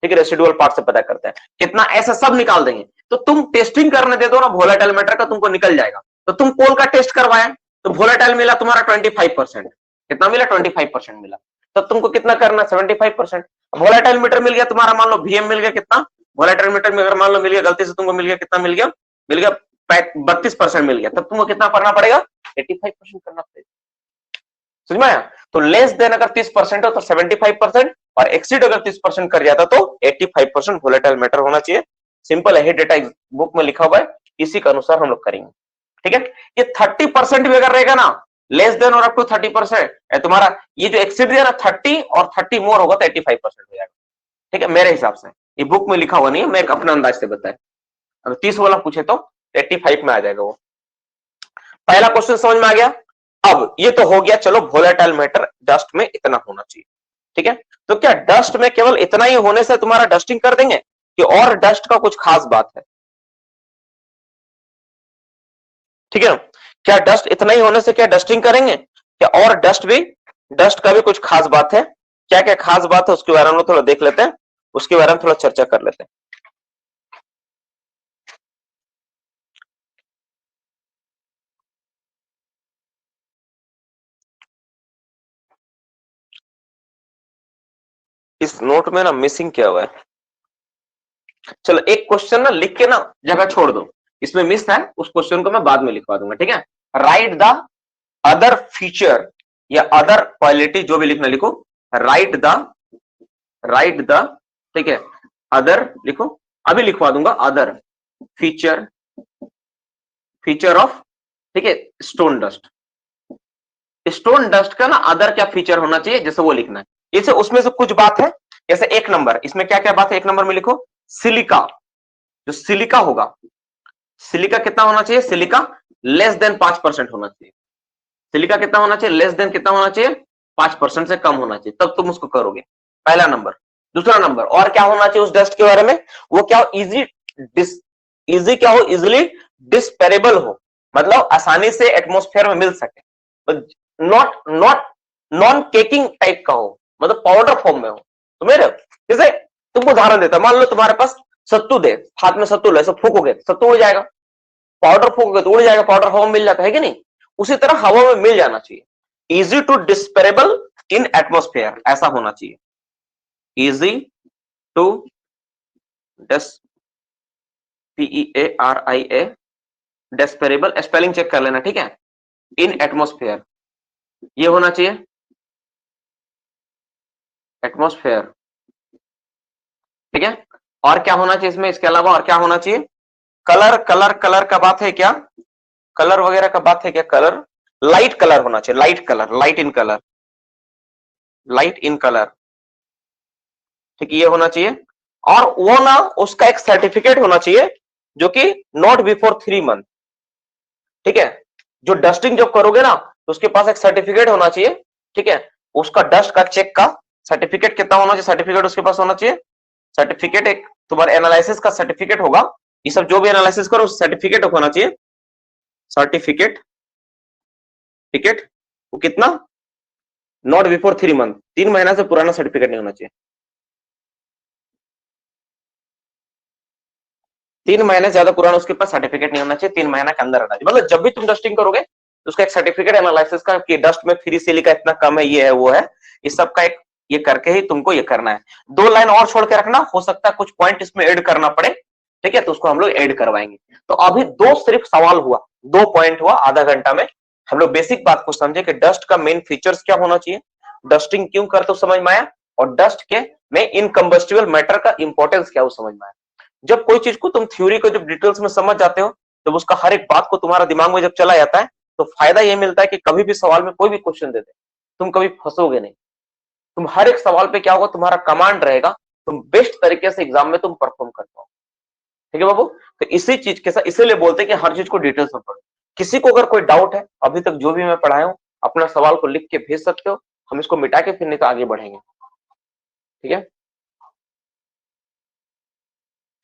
ठीक है। रेसिडुअल पार्ट से पता करते हैं कितना, ऐसा सब निकाल देंगे। तो तुम टेस्टिंग करने दे दो ना वोलेटाइल मैटर का, तुमको निकल जाएगा। तो तुम कोल का टेस्ट करवाया तो वोलेटाइल मिला तुम्हारा 25%, कितना मिला, 25% मिला। तब तुमको कितना करना, 75%। वोलेटाइल मीटर मिल गया तुम्हारा, मान लो वीएम मिल गया कितना, वोलेटाइल मीटर में अगर मान लो मिल गया, गलती से तुमको मिल गया, कितना मिल गया, मिल गया 32% मिल गया, तब तुमको कितना करना पड़ेगा, 85% करना पड़ेगा, समझ में आया। तो लेस देन अगर 30% हो तो 75%, और एक्सीड अगर 30% कर जाता तो 85% वोलेटाइल मैटर होना चाहिए। सिंपल है, डेटा बुक में लिखा हुआ है, इसी के अनुसार हम लोग करेंगे, ठीक है। ये 30% भी अगर रहेगा ना, लेस देन और अप टू 30%, तुम्हारा ये जो एक्सीड दिया ना 30 और 30 मोर होगा तो 85% हो जाएगा, ठीक है, मेरे हिसाब से। ये बुक में लिखा हुआ नहीं है, मैं एक अपना अंदाज से बताया। अगर 30 वाला पूछे तो 85 में आ जाएगा वो। पहला क्वेश्चन समझ में आ गया। अब ये तो हो गया, चलो वोलेटाइल मैटर डस्ट में इतना होना चाहिए, ठीक है। तो क्या डस्ट में केवल इतना ही होने से तुम्हारा डस्टिंग कर देंगे, कि और डस्ट का कुछ खास बात है, ठीक है। क्या डस्ट इतना ही होने से क्या डस्टिंग करेंगे, क्या और डस्ट का भी कुछ खास बात है, क्या क्या खास बात है उसके बारे में थोड़ा देख लेते हैं, उसके बारे में थोड़ा चर्चा कर लेते हैं। इस नोट में ना मिसिंग क्या हुआ है, चलो एक क्वेश्चन ना लिख के ना जगह छोड़ दो, इसमें मिस है, उस क्वेश्चन को मैं बाद में लिखवा दूंगा, ठीक है। राइट द अदर फीचर या अदर क्वालिटी, जो भी लिखना लिखो, राइट द, ठीक है, अदर लिखो, अभी लिखवा दूंगा, अदर फीचर ऑफ, ठीक है, स्टोन डस्ट। स्टोन डस्ट का ना अदर क्या फीचर होना चाहिए, जैसे वो लिखना है। जैसे उसमें से कुछ बात है, जैसे 1 नंबर, इसमें क्या क्या बात है, 1 नंबर में लिखो सिलिका, जो सिलिका होगा, सिलिका कितना होना चाहिए, सिलिका लेस देन 5% होना चाहिए। सिलिका कितना होना चाहिए, लेस देन कितना होना चाहिए, 5% से कम होना चाहिए, तब तुम उसको करोगे, पहला नंबर। दूसरा नंबर। और क्या होना चाहिए उस डस्ट के बारे में, वो क्या हो, इजी क्या हो, इजिली डिस्पेरेबल हो, मतलब आसानी से एटमॉस्फेयर में मिल सके, not not non caking type का हो, मतलब पाउडर फॉर्म में हो। तो मेरे जैसे तुमको उदाहरण देता, मान लो तुम्हारे पास सत्तू दे, हाथ में सत्तू ले, सब फूकोगे सत्तू उड़ जाएगा, पाउडर फूकोगे तो उड़ जाएगा, पाउडर हवा में मिल जाता है कि नहीं, उसी तरह हवा में मिल जाना चाहिए। Easy to dispersible in atmosphere, ऐसा होना चाहिए, easy to dis PEARIA dispersible, spelling check कर लेना, ठीक है, इन एटमॉस्फेयर, ये होना चाहिए एटमॉस्फेयर, ठीक है। और क्या होना चाहिए इसमें, इसके अलावा और क्या होना चाहिए, कलर कलर कलर का बात है क्या, कलर वगैरह का बात है क्या, कलर लाइट कलर होना चाहिए, light colour, light in colour, light in colour, ठीक, ये होना चाहिए। और वो ना उसका एक सर्टिफिकेट होना चाहिए जो कि नॉट बिफोर 3 मंथ, ठीक है। जो डस्टिंग जब करोगे ना तो उसके पास एक सर्टिफिकेट होना चाहिए, ठीक है, उसका डस्ट का चेक का सर्टिफिकेट कितना होना चाहिए, सर्टिफिकेट उसके पास होना चाहिए, सर्टिफिकेट एक तुम्हारे एनालिसिस का सर्टिफिकेट होगा, ये सब जो भी एनालिसिस करो सर्टिफिकेट होना चाहिए, सर्टिफिकेट, टिकट, वो कितना, नॉट बिफोर 3 मंथ, 3 महीना से पुराना सर्टिफिकेट नहीं होना चाहिए, 3 महीने से ज्यादा पुराना उसके पास सर्टिफिकेट नहीं होना चाहिए, 3 महीना के अंदर रहना चाहिए। मतलब जब भी तुम डस्टिंग करोगे तो उसका एक सर्टिफिकेट एनालिसिस का कि डस्ट में फ्री सिलिका इतना कम है, ये है वो है, इस सब का एक ये करके ही तुमको ये करना है। 2 लाइन और छोड़ के रखना, हो सकता है कुछ पॉइंट इसमें ऐड करना पड़े, ठीक है, तो उसको हम लोग ऐड करवाएंगे। तो अभी दो सिर्फ सवाल हुआ, 2 पॉइंट हुआ आधा घंटा में, हम लोग बेसिक बात को समझे कि डस्ट का मेन फीचर्स क्या होना चाहिए, डस्टिंग क्यों करते हो समझ में आया, और डस्ट के में इनकम्बस्टिबल मैटर का इंपॉर्टेंस क्या वो समझ में आया। जब कोई चीज को तुम थ्योरी को जब डिटेल्स में समझ जाते हो, जब उसका हर एक बात को तुम्हारा दिमाग में जब चला जाता है, तो फायदा ये मिलता है कि कभी भी सवाल में कोई भी क्वेश्चन दे दे, तुम कभी फंसोगे नहीं, तुम हर एक सवाल पे क्या होगा, तुम्हारा कमांड रहेगा, तुम बेस्ट तरीके से एग्जाम में तुम परफॉर्म कर पाओ, ठीक है बाबू। तो इसी चीज के साथ इसीलिए बोलते हैं कि हर चीज को डिटेल्स में पढ़ो। किसी को अगर कोई डाउट है, अभी तक जो भी मैं पढ़ाया हूं, अपना सवाल को लिख के भेज सकते हो, हम इसको मिटा के फिर नहीं तो आगे बढ़ेंगे, ठीक है।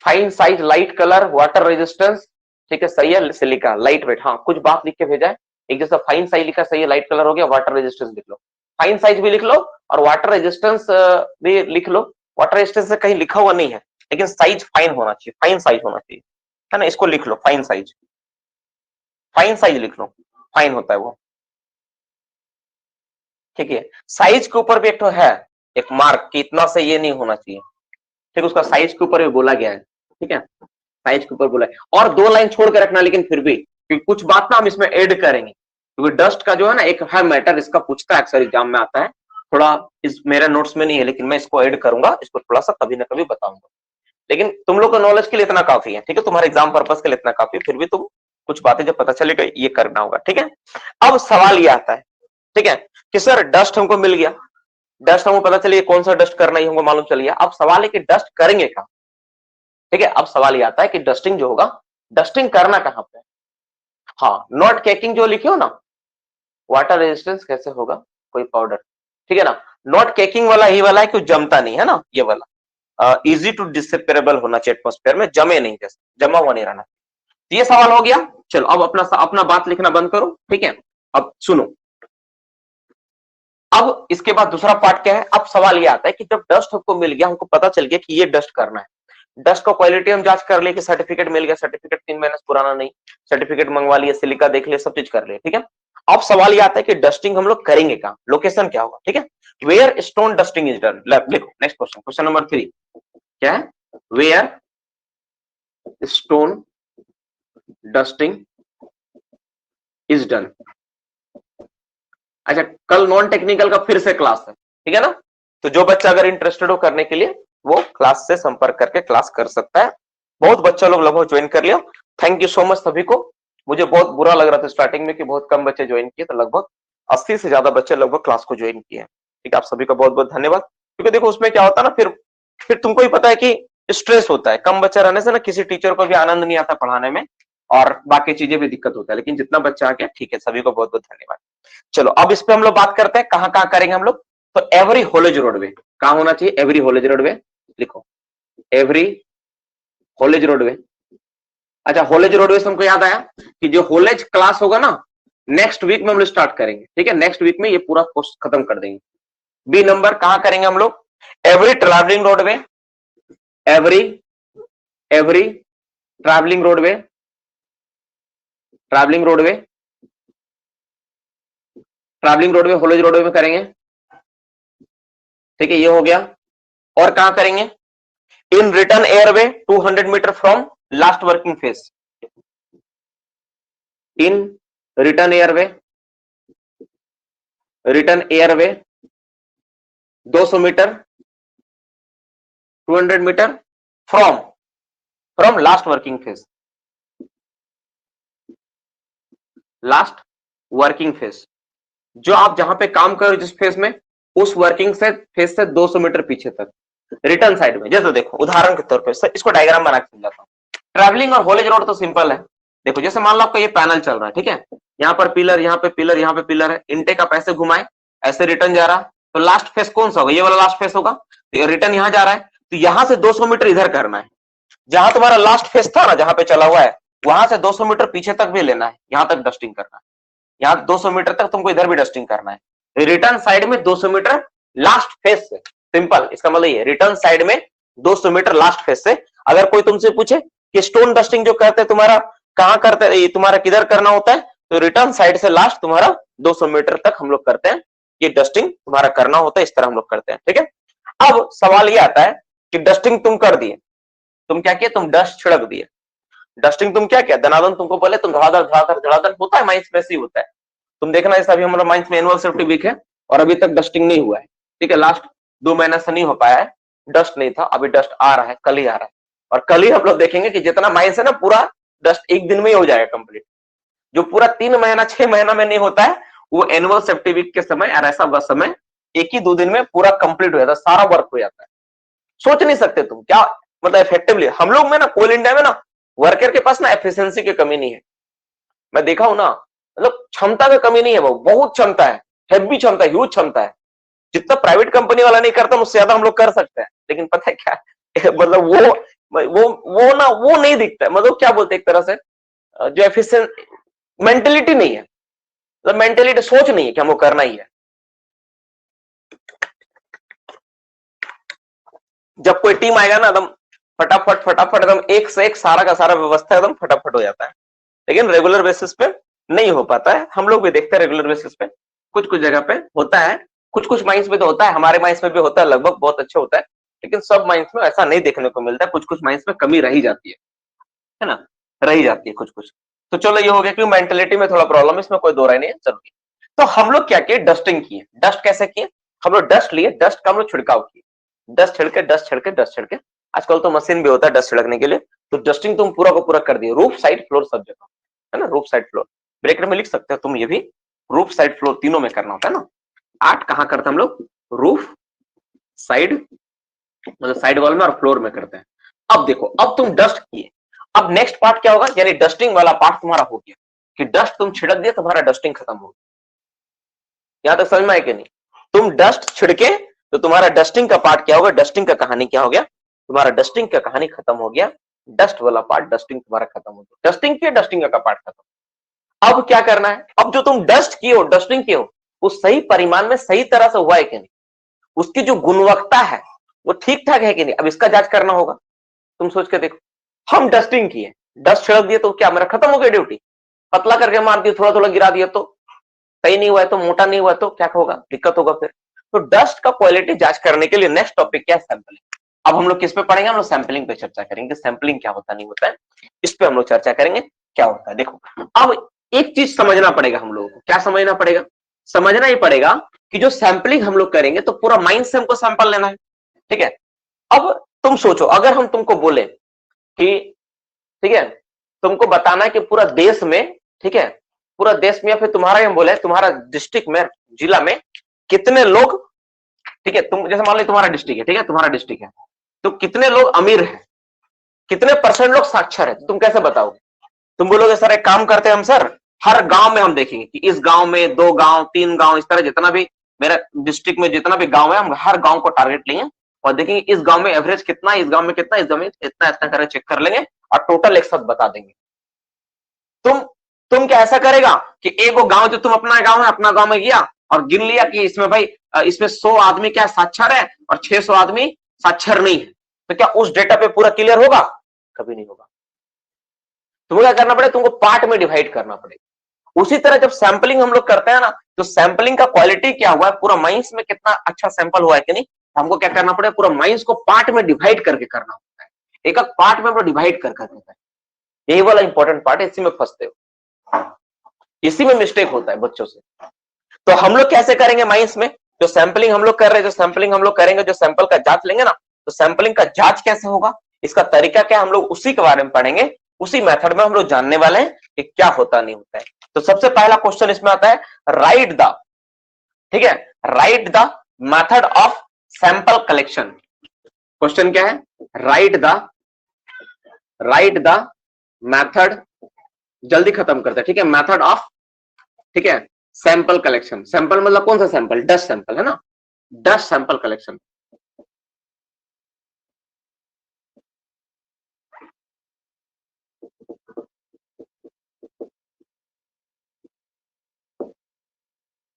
Fine size, light colour, water resistance, ठीक है, सही है, सिलिका, लाइट वेट, हाँ कुछ बात लिख के भेजा है, एक जैसा फाइन साइज लिखा सही है, लाइट कलर हो गया, वाटर रेजिस्टेंस लिख लो, फाइन साइज भी लिख लो और वाटर रेजिस्टेंस भी लिख लो। वाटर रेजिस्टेंस से कहीं लिखा हुआ नहीं है, लेकिन साइज फाइन होना चाहिए, फाइन साइज होना चाहिए, है ना, इसको लिख लो, फाइन साइज, फाइन साइज लिख लो, फाइन होता है वो, ठीक है। साइज के ऊपर भी एक तो है, एक मार्क कि इतना से ये नहीं होना चाहिए, ठीक, उसका साइज के ऊपर भी बोला गया है, ठीक है, साइज के ऊपर बोला है। और 2 लाइन छोड़ के रखना, लेकिन फिर भी क्योंकि कुछ बात ना हम इसमें ऐड करेंगे, क्योंकि डस्ट का जो है ना एक है मैटर, इसका पूछता है अक्सर एग्जाम में आता है, थोड़ा इस मेरे नोट्स में नहीं है, लेकिन मैं इसको ऐड करूंगा, इसको थोड़ा सा कभी ना कभी बताऊंगा, लेकिन तुम लोग का नॉलेज के लिए इतना काफी है, ठीक है, तुम्हारे एग्जाम पर्पज के लिए इतना काफी है, फिर भी तुम कुछ बातें जब पता चलेगा ये करना होगा, ठीक है। अब सवाल ये आता है, ठीक है, कि सर डस्ट हमको मिल गया, डस्ट हमको पता चलिए कौन सा डस्ट करना है हमको मालूम चल गया, अब सवाल है कि डस्ट करेंगे कहाँ, ठीक है। अब सवाल ये आता है कि डस्टिंग जो होगा, डस्टिंग करना कहां पे, हाँ, नॉट केकिंग जो लिखे हो ना, वाटर रेजिस्टेंस कैसे होगा, कोई पाउडर, ठीक है ना, नॉट केकिंग वाला ही वाला है कि जमता नहीं है ना, ये वाला इजी टू डिसिपेरेबल होना चाहिए, एटमोस्फेयर में जमे नहीं, जैसे जमा हुआ नहीं रहना, तो ये सवाल हो गया। चलो अब अपना अपना बात लिखना बंद करो, ठीक है। अब सुनो, अब इसके बाद दूसरा पार्ट क्या है, अब सवाल ये आता है कि जब डस्ट हमको मिल गया, हमको पता चल गया कि ये डस्ट करना है, डस्ट का क्वालिटी हम जांच कर लिए कि सर्टिफिकेट मिल गया, सर्टिफिकेट 3 महीने से पुराना नहीं, सर्टिफिकेट मंगवा लिया, सिलिका देख लिया, सब चीज कर लिया, ठीक है। अब सवाल ये आता है कि डस्टिंग हम लोग करेंगे कहां, लोकेशन क्या होगा, ठीक है, where stone dusting is done, देखो नेक्स्ट क्वेश्चन, क्वेश्चन नंबर 3 क्या है, where stone dusting is done. अच्छा, कल नॉन टेक्निकल का फिर से क्लास है, ठीक है ना, तो जो बच्चा अगर इंटरेस्टेड हो करने के लिए वो क्लास से संपर्क करके क्लास कर सकता है। बहुत बच्चा लोग लगभग ज्वाइन कर लिया, थैंक यू सो मच सभी को। मुझे बहुत बुरा लग रहा था स्टार्टिंग में कि बहुत कम बच्चे ज्वाइन किए, तो लगभग 80 से ज्यादा बच्चे लगभग क्लास को ज्वाइन किए, ठीक है, आप सभी का बहुत बहुत धन्यवाद। क्योंकि देखो उसमें क्या होता है ना, फिर तुमको ही पता है कि स्ट्रेस होता है, कम बच्चा रहने से ना किसी टीचर को भी आनंद नहीं आता पढ़ाने में, और बाकी चीजें भी दिक्कत होता है, लेकिन जितना बच्चा आ गया ठीक है, सभी को बहुत बहुत धन्यवाद। चलो अब इस पे हम लोग बात करते हैं, कहां कहां करेंगे हम लोग, तो एवरी हॉलेज रोडवे कहां होना चाहिए? एवरी हॉलेज रोडवे लिखो, एवरी हॉलेज रोडवे। अच्छा, हॉलेज रोडवे से हमको याद आया कि जो हॉलेज क्लास होगा ना, नेक्स्ट वीक में हम लोग स्टार्ट करेंगे, ठीक है? नेक्स्ट वीक में ये पूरा कोर्स खत्म कर देंगे। बी नंबर कहां करेंगे हम लोग? Every travelling roadway, every every travelling roadway, travelling roadway, travelling roadway haulage roadway में करेंगे, ठीक है? ये हो गया। और कहां करेंगे? In return airway 200 metre from last working phase, in return airway, return airway 200 metre, 200 metre from last working phase, last working phase, जो आप जहां पे काम कर रहे हो जिस फेज में, उस वर्किंग से फेज से 200 मीटर पीछे तक रिटर्न साइड में। जैसे देखो उदाहरण के तौर पे इसको डायग्राम बना के समझाता हूं। ट्रैवलिंग और हॉलेज रोड तो सिंपल है। देखो जैसे मान लो आपका ये पैनल चल रहा है, ठीक है? यहाँ पर पिलर, यहाँ पे पिलर, यहाँ पे पिलर है, इनटेक आप ऐसे घुमाए, ऐसे रिटर्न जा रहा है, तो लास्ट फेस कौन सा होगा? ये वाला लास्ट फेस होगा। तो रिटर्न यहाँ जा रहा है, तो यहां से 200 मीटर इधर करना है। जहां तुम्हारा लास्ट फेस था ना, जहां पे चला हुआ है, वहां से 200 मीटर पीछे तक भी लेना है, यहां तक डस्टिंग करना है। यहाँ 200 मीटर तक तुमको इधर भी डस्टिंग करना है। रिटर्न साइड में 200 मीटर लास्ट फेस से, सिंपल इसका मतलब ये, रिटर्न साइड में 200 मीटर लास्ट फेस से। अगर कोई तुमसे पूछे कि स्टोन डस्टिंग जो करते हैं तुम्हारा कहां करते हैं, तुम्हारा किधर करना होता है, तो रिटर्न साइड से लास्ट तुम्हारा 200 मीटर तक हम लोग करते हैं, ये डस्टिंग तुम्हारा करना होता है, इस तरह हम लोग करते हैं, ठीक है? अब सवाल ये आता है कि डस्टिंग तुम कर दिए, तुम क्या किए? तुम डस्ट छिड़क दिए। डस्टिंग तुम क्या किया? दनादन तुमको बोले तुम धड़ाधड़ धड़ाधड़ धड़ाधड़, होता है माइंस में, ऐसे ही होता है। तुम देखना जैसे अभी हमारा माइंस में एनुअल सेफ्टी वीक है और अभी तक डस्टिंग नहीं हुआ है, ठीक है? लास्ट 2 महीने से नहीं हो पाया है, डस्ट नहीं था, अभी डस्ट आ रहा है, कल ही आ रहा है। और कल ही हम लोग देखेंगे कि जितना माइंस है ना, पूरा डस्ट एक दिन में ही हो जाएगा कंप्लीट। जो पूरा 3 महीना 6 महीना में नहीं होता है, वो एनुअल सेफ्टी वीक के समय और ऐसा बस समय 1 ही 2 दिन में पूरा कंप्लीट हो जाता है, सारा वर्क हो जाता है। सोच नहीं सकते तुम क्या मतलब इफेक्टिवली हम लोग में ना, कोल इंडिया में ना, वर्कर के पास ना एफिशिएंसी की कमी नहीं है। मैं देखा हूं ना, मतलब क्षमता की कमी नहीं है, वो बहुत क्षमता है, हेवी क्षमता है, ह्यूज क्षमता है। जितना प्राइवेट कंपनी वाला नहीं करता उससे ज्यादा हम लोग कर सकते हैं। लेकिन पता है क्या मतलब वो ना, वो नहीं दिखता, मतलब क्या बोलते हैं, एक तरह से जो एफिशिएंट मेंटेलिटी नहीं है, मतलब मेंटेलिटी, सोच नहीं है कि हमको करना ही है। जब कोई टीम आएगा ना, एकदम फटाफट फटाफट एकदम एक से एक सारा का सारा व्यवस्था एकदम फटाफट हो जाता है। लेकिन रेगुलर बेसिस पे नहीं हो पाता है। हम लोग भी देखते हैं रेगुलर बेसिस पे, कुछ कुछ जगह पे होता है, कुछ कुछ माइंस में तो होता है, हमारे माइंस में भी होता है, लगभग बहुत अच्छा होता है। लेकिन सब माइंस में ऐसा नहीं देखने को मिलता है, कुछ कुछ माइंस में कमी रही जाती है ना, रही जाती है कुछ कुछ। तो चलो ये हो गया कि मेंटेलिटी में थोड़ा प्रॉब्लम है, इसमें कोई दो राय नहीं है। चलो तो हम लोग क्या किए? डस्टिंग किए। डस्ट कैसे किए? हम लोग डस्ट लिए, डस्ट का हम लोग छिड़काव किए, डस्ट छिड़के डस्ट छिड़के डस्ट छिड़के। आजकल तो मशीन भी होता है डस्ट छिड़कने के लिए। तो डस्टिंग तुम पूरा को पूरा कर दिए, रूफ साइड फ्लोर सब जगह, है ना? रूफ साइड फ्लोर, ब्रैकेट में लिख सकते हो तुम ये भी, रूफ साइड फ्लोर तीनों में करना होता है ना। 8 कहां करते हैं हम लोग? रूफ साइड, मतलब साइड वॉल में और फ्लोर में करते हैं। अब देखो, अब तुम डस्ट किए, अब नेक्स्ट पार्ट क्या होगा? यानी डस्टिंग वाला पार्ट तुम्हारा हो गया कि डस्ट तुम छिड़क दिए, तुम्हारा डस्टिंग खत्म हो गया। यहां तक समझ में आए कि नहीं? तुम डस्ट छिड़के तो तुम्हारा डस्टिंग का पार्ट क्या होगा? डस्टिंग का कहानी क्या हो गया? तुम्हारा डस्टिंग का कहानी खत्म हो गया। डस्ट वाला पार्ट, डस्टिंग तुम्हारा खत्म हो गया। डस्टिंग किया, डस्टिंग का पार्ट खत्म। अब क्या करना है? अब जो तुम डस्ट किए हो, डस्टिंग किए हो, वो सही परिमाण में सही तरह से हुआ है कि नहीं, उसकी जो गुणवत्ता है वो ठीक ठाक है कि नहीं, अब इसका जांच करना होगा। तुम सोच के देखो, हम डस्टिंग किए, डस्ट छिड़क दिए, तो क्या मेरा खत्म हो गया ड्यूटी? पतला करके मार दिया, थोड़ा थोड़ा गिरा दिया तो सही नहीं हुआ है, तो मोटा नहीं हुआ तो क्या होगा? दिक्कत होगा फिर। तो डस्ट का क्वालिटी जांच करने के लिए नेक्स्ट टॉपिक क्या है? सैंपलिंग। अब हम लोग किस पे पढ़ेंगे? हम लोग सैंपलिंग पे चर्चा करेंगे। सैंपलिंग क्या होता नहीं होता है, इस पे हम लोग चर्चा करेंगे क्या होता है। देखो अब एक चीज समझना पड़ेगा हम लोगों को। क्या समझना पड़ेगा? समझना ही पड़ेगा कि जो सैंपलिंग हम लोग करेंगे तो पूरा माइंड से हमको सैंपल लेना है, ठीक है? अब तुम सोचो, अगर हम तुमको बोले कि ठीक है, तुमको बताना है कि पूरा देश में, ठीक है, पूरा देश में, या फिर तुम्हारा हम बोले तुम्हारा डिस्ट्रिक्ट में, जिला में कितने लोग, ठीक है, तुम जैसे मान लो तुम्हारा डिस्ट्रिक्ट है, ठीक है, तुम्हारा डिस्ट्रिक्ट है, तो कितने लोग अमीर हैं, कितने परसेंट लोग साक्षर है, तो तुम कैसे बताओगे? तुम बोलोगे सर एक काम करते हैं हम, सर हर गांव में हम देखेंगे कि इस गांव में 2 गांव 3 गांव, इस तरह जितना भी मेरा डिस्ट्रिक्ट में जितना भी गांव है हम हर गांव को टारगेट लेंगे और देखेंगे इस गांव में एवरेज कितना, इस गांव में कितना, इस गांव में इतना, इतना करके चेक कर लेंगे और टोटल एक साथ बता देंगे। तुम तुम क्या ऐसा करेगा कि एक वो गांव जो तुम अपना गांव है अपना गांव में गया और गिन लिया कि इसमें भाई इसमें 100 आदमी क्या साक्षर है और 600 आदमी साक्षर नहीं है, तो क्या उस डेटा पे पूरा क्लियर होगा? कभी नहीं होगा। तुमको क्या करना पड़ेगा? तुमको पार्ट में डिवाइड करना पड़ेगा। उसी तरह जब सैंपलिंग हम लोग करते हैं ना, तो सैंपलिंग का क्वालिटी क्या हुआ है, पूरा माइंस में कितना अच्छा सैंपल हुआ है कि नहीं, हमको क्या करना पड़ेगा, पूरा माइंस को पार्ट में डिवाइड करके करना होता है, एक एक पार्ट में डिवाइड कर करके। यही वाला इंपॉर्टेंट पार्ट है, इसी में फंसते हो, इसी में मिस्टेक होता है बच्चों से। तो हम लोग कैसे करेंगे माइंस में, जो सैंपलिंग हम लोग कर रहे हैं, जो सैंपलिंग हम लोग करेंगे, जो सैंपल का जांच लेंगे ना, तो सैंपलिंग का जांच कैसे होगा, इसका तरीका क्या, हम लोग उसी के बारे में पढ़ेंगे, उसी मेथड में हम लोग जानने वाले हैं कि क्या होता नहीं होता है। तो सबसे पहला क्वेश्चन इसमें आता है, राइट द, ठीक है, right the method of sample collection. Question क्या है, राइट द मेथड, जल्दी खत्म करते हैं, ठीक है, मेथड ऑफ, ठीक है, सैंपल कलेक्शन। सैंपल मतलब कौन सा सैंपल, डस्ट सैंपल है ना, डस्ट सैंपल कलेक्शन।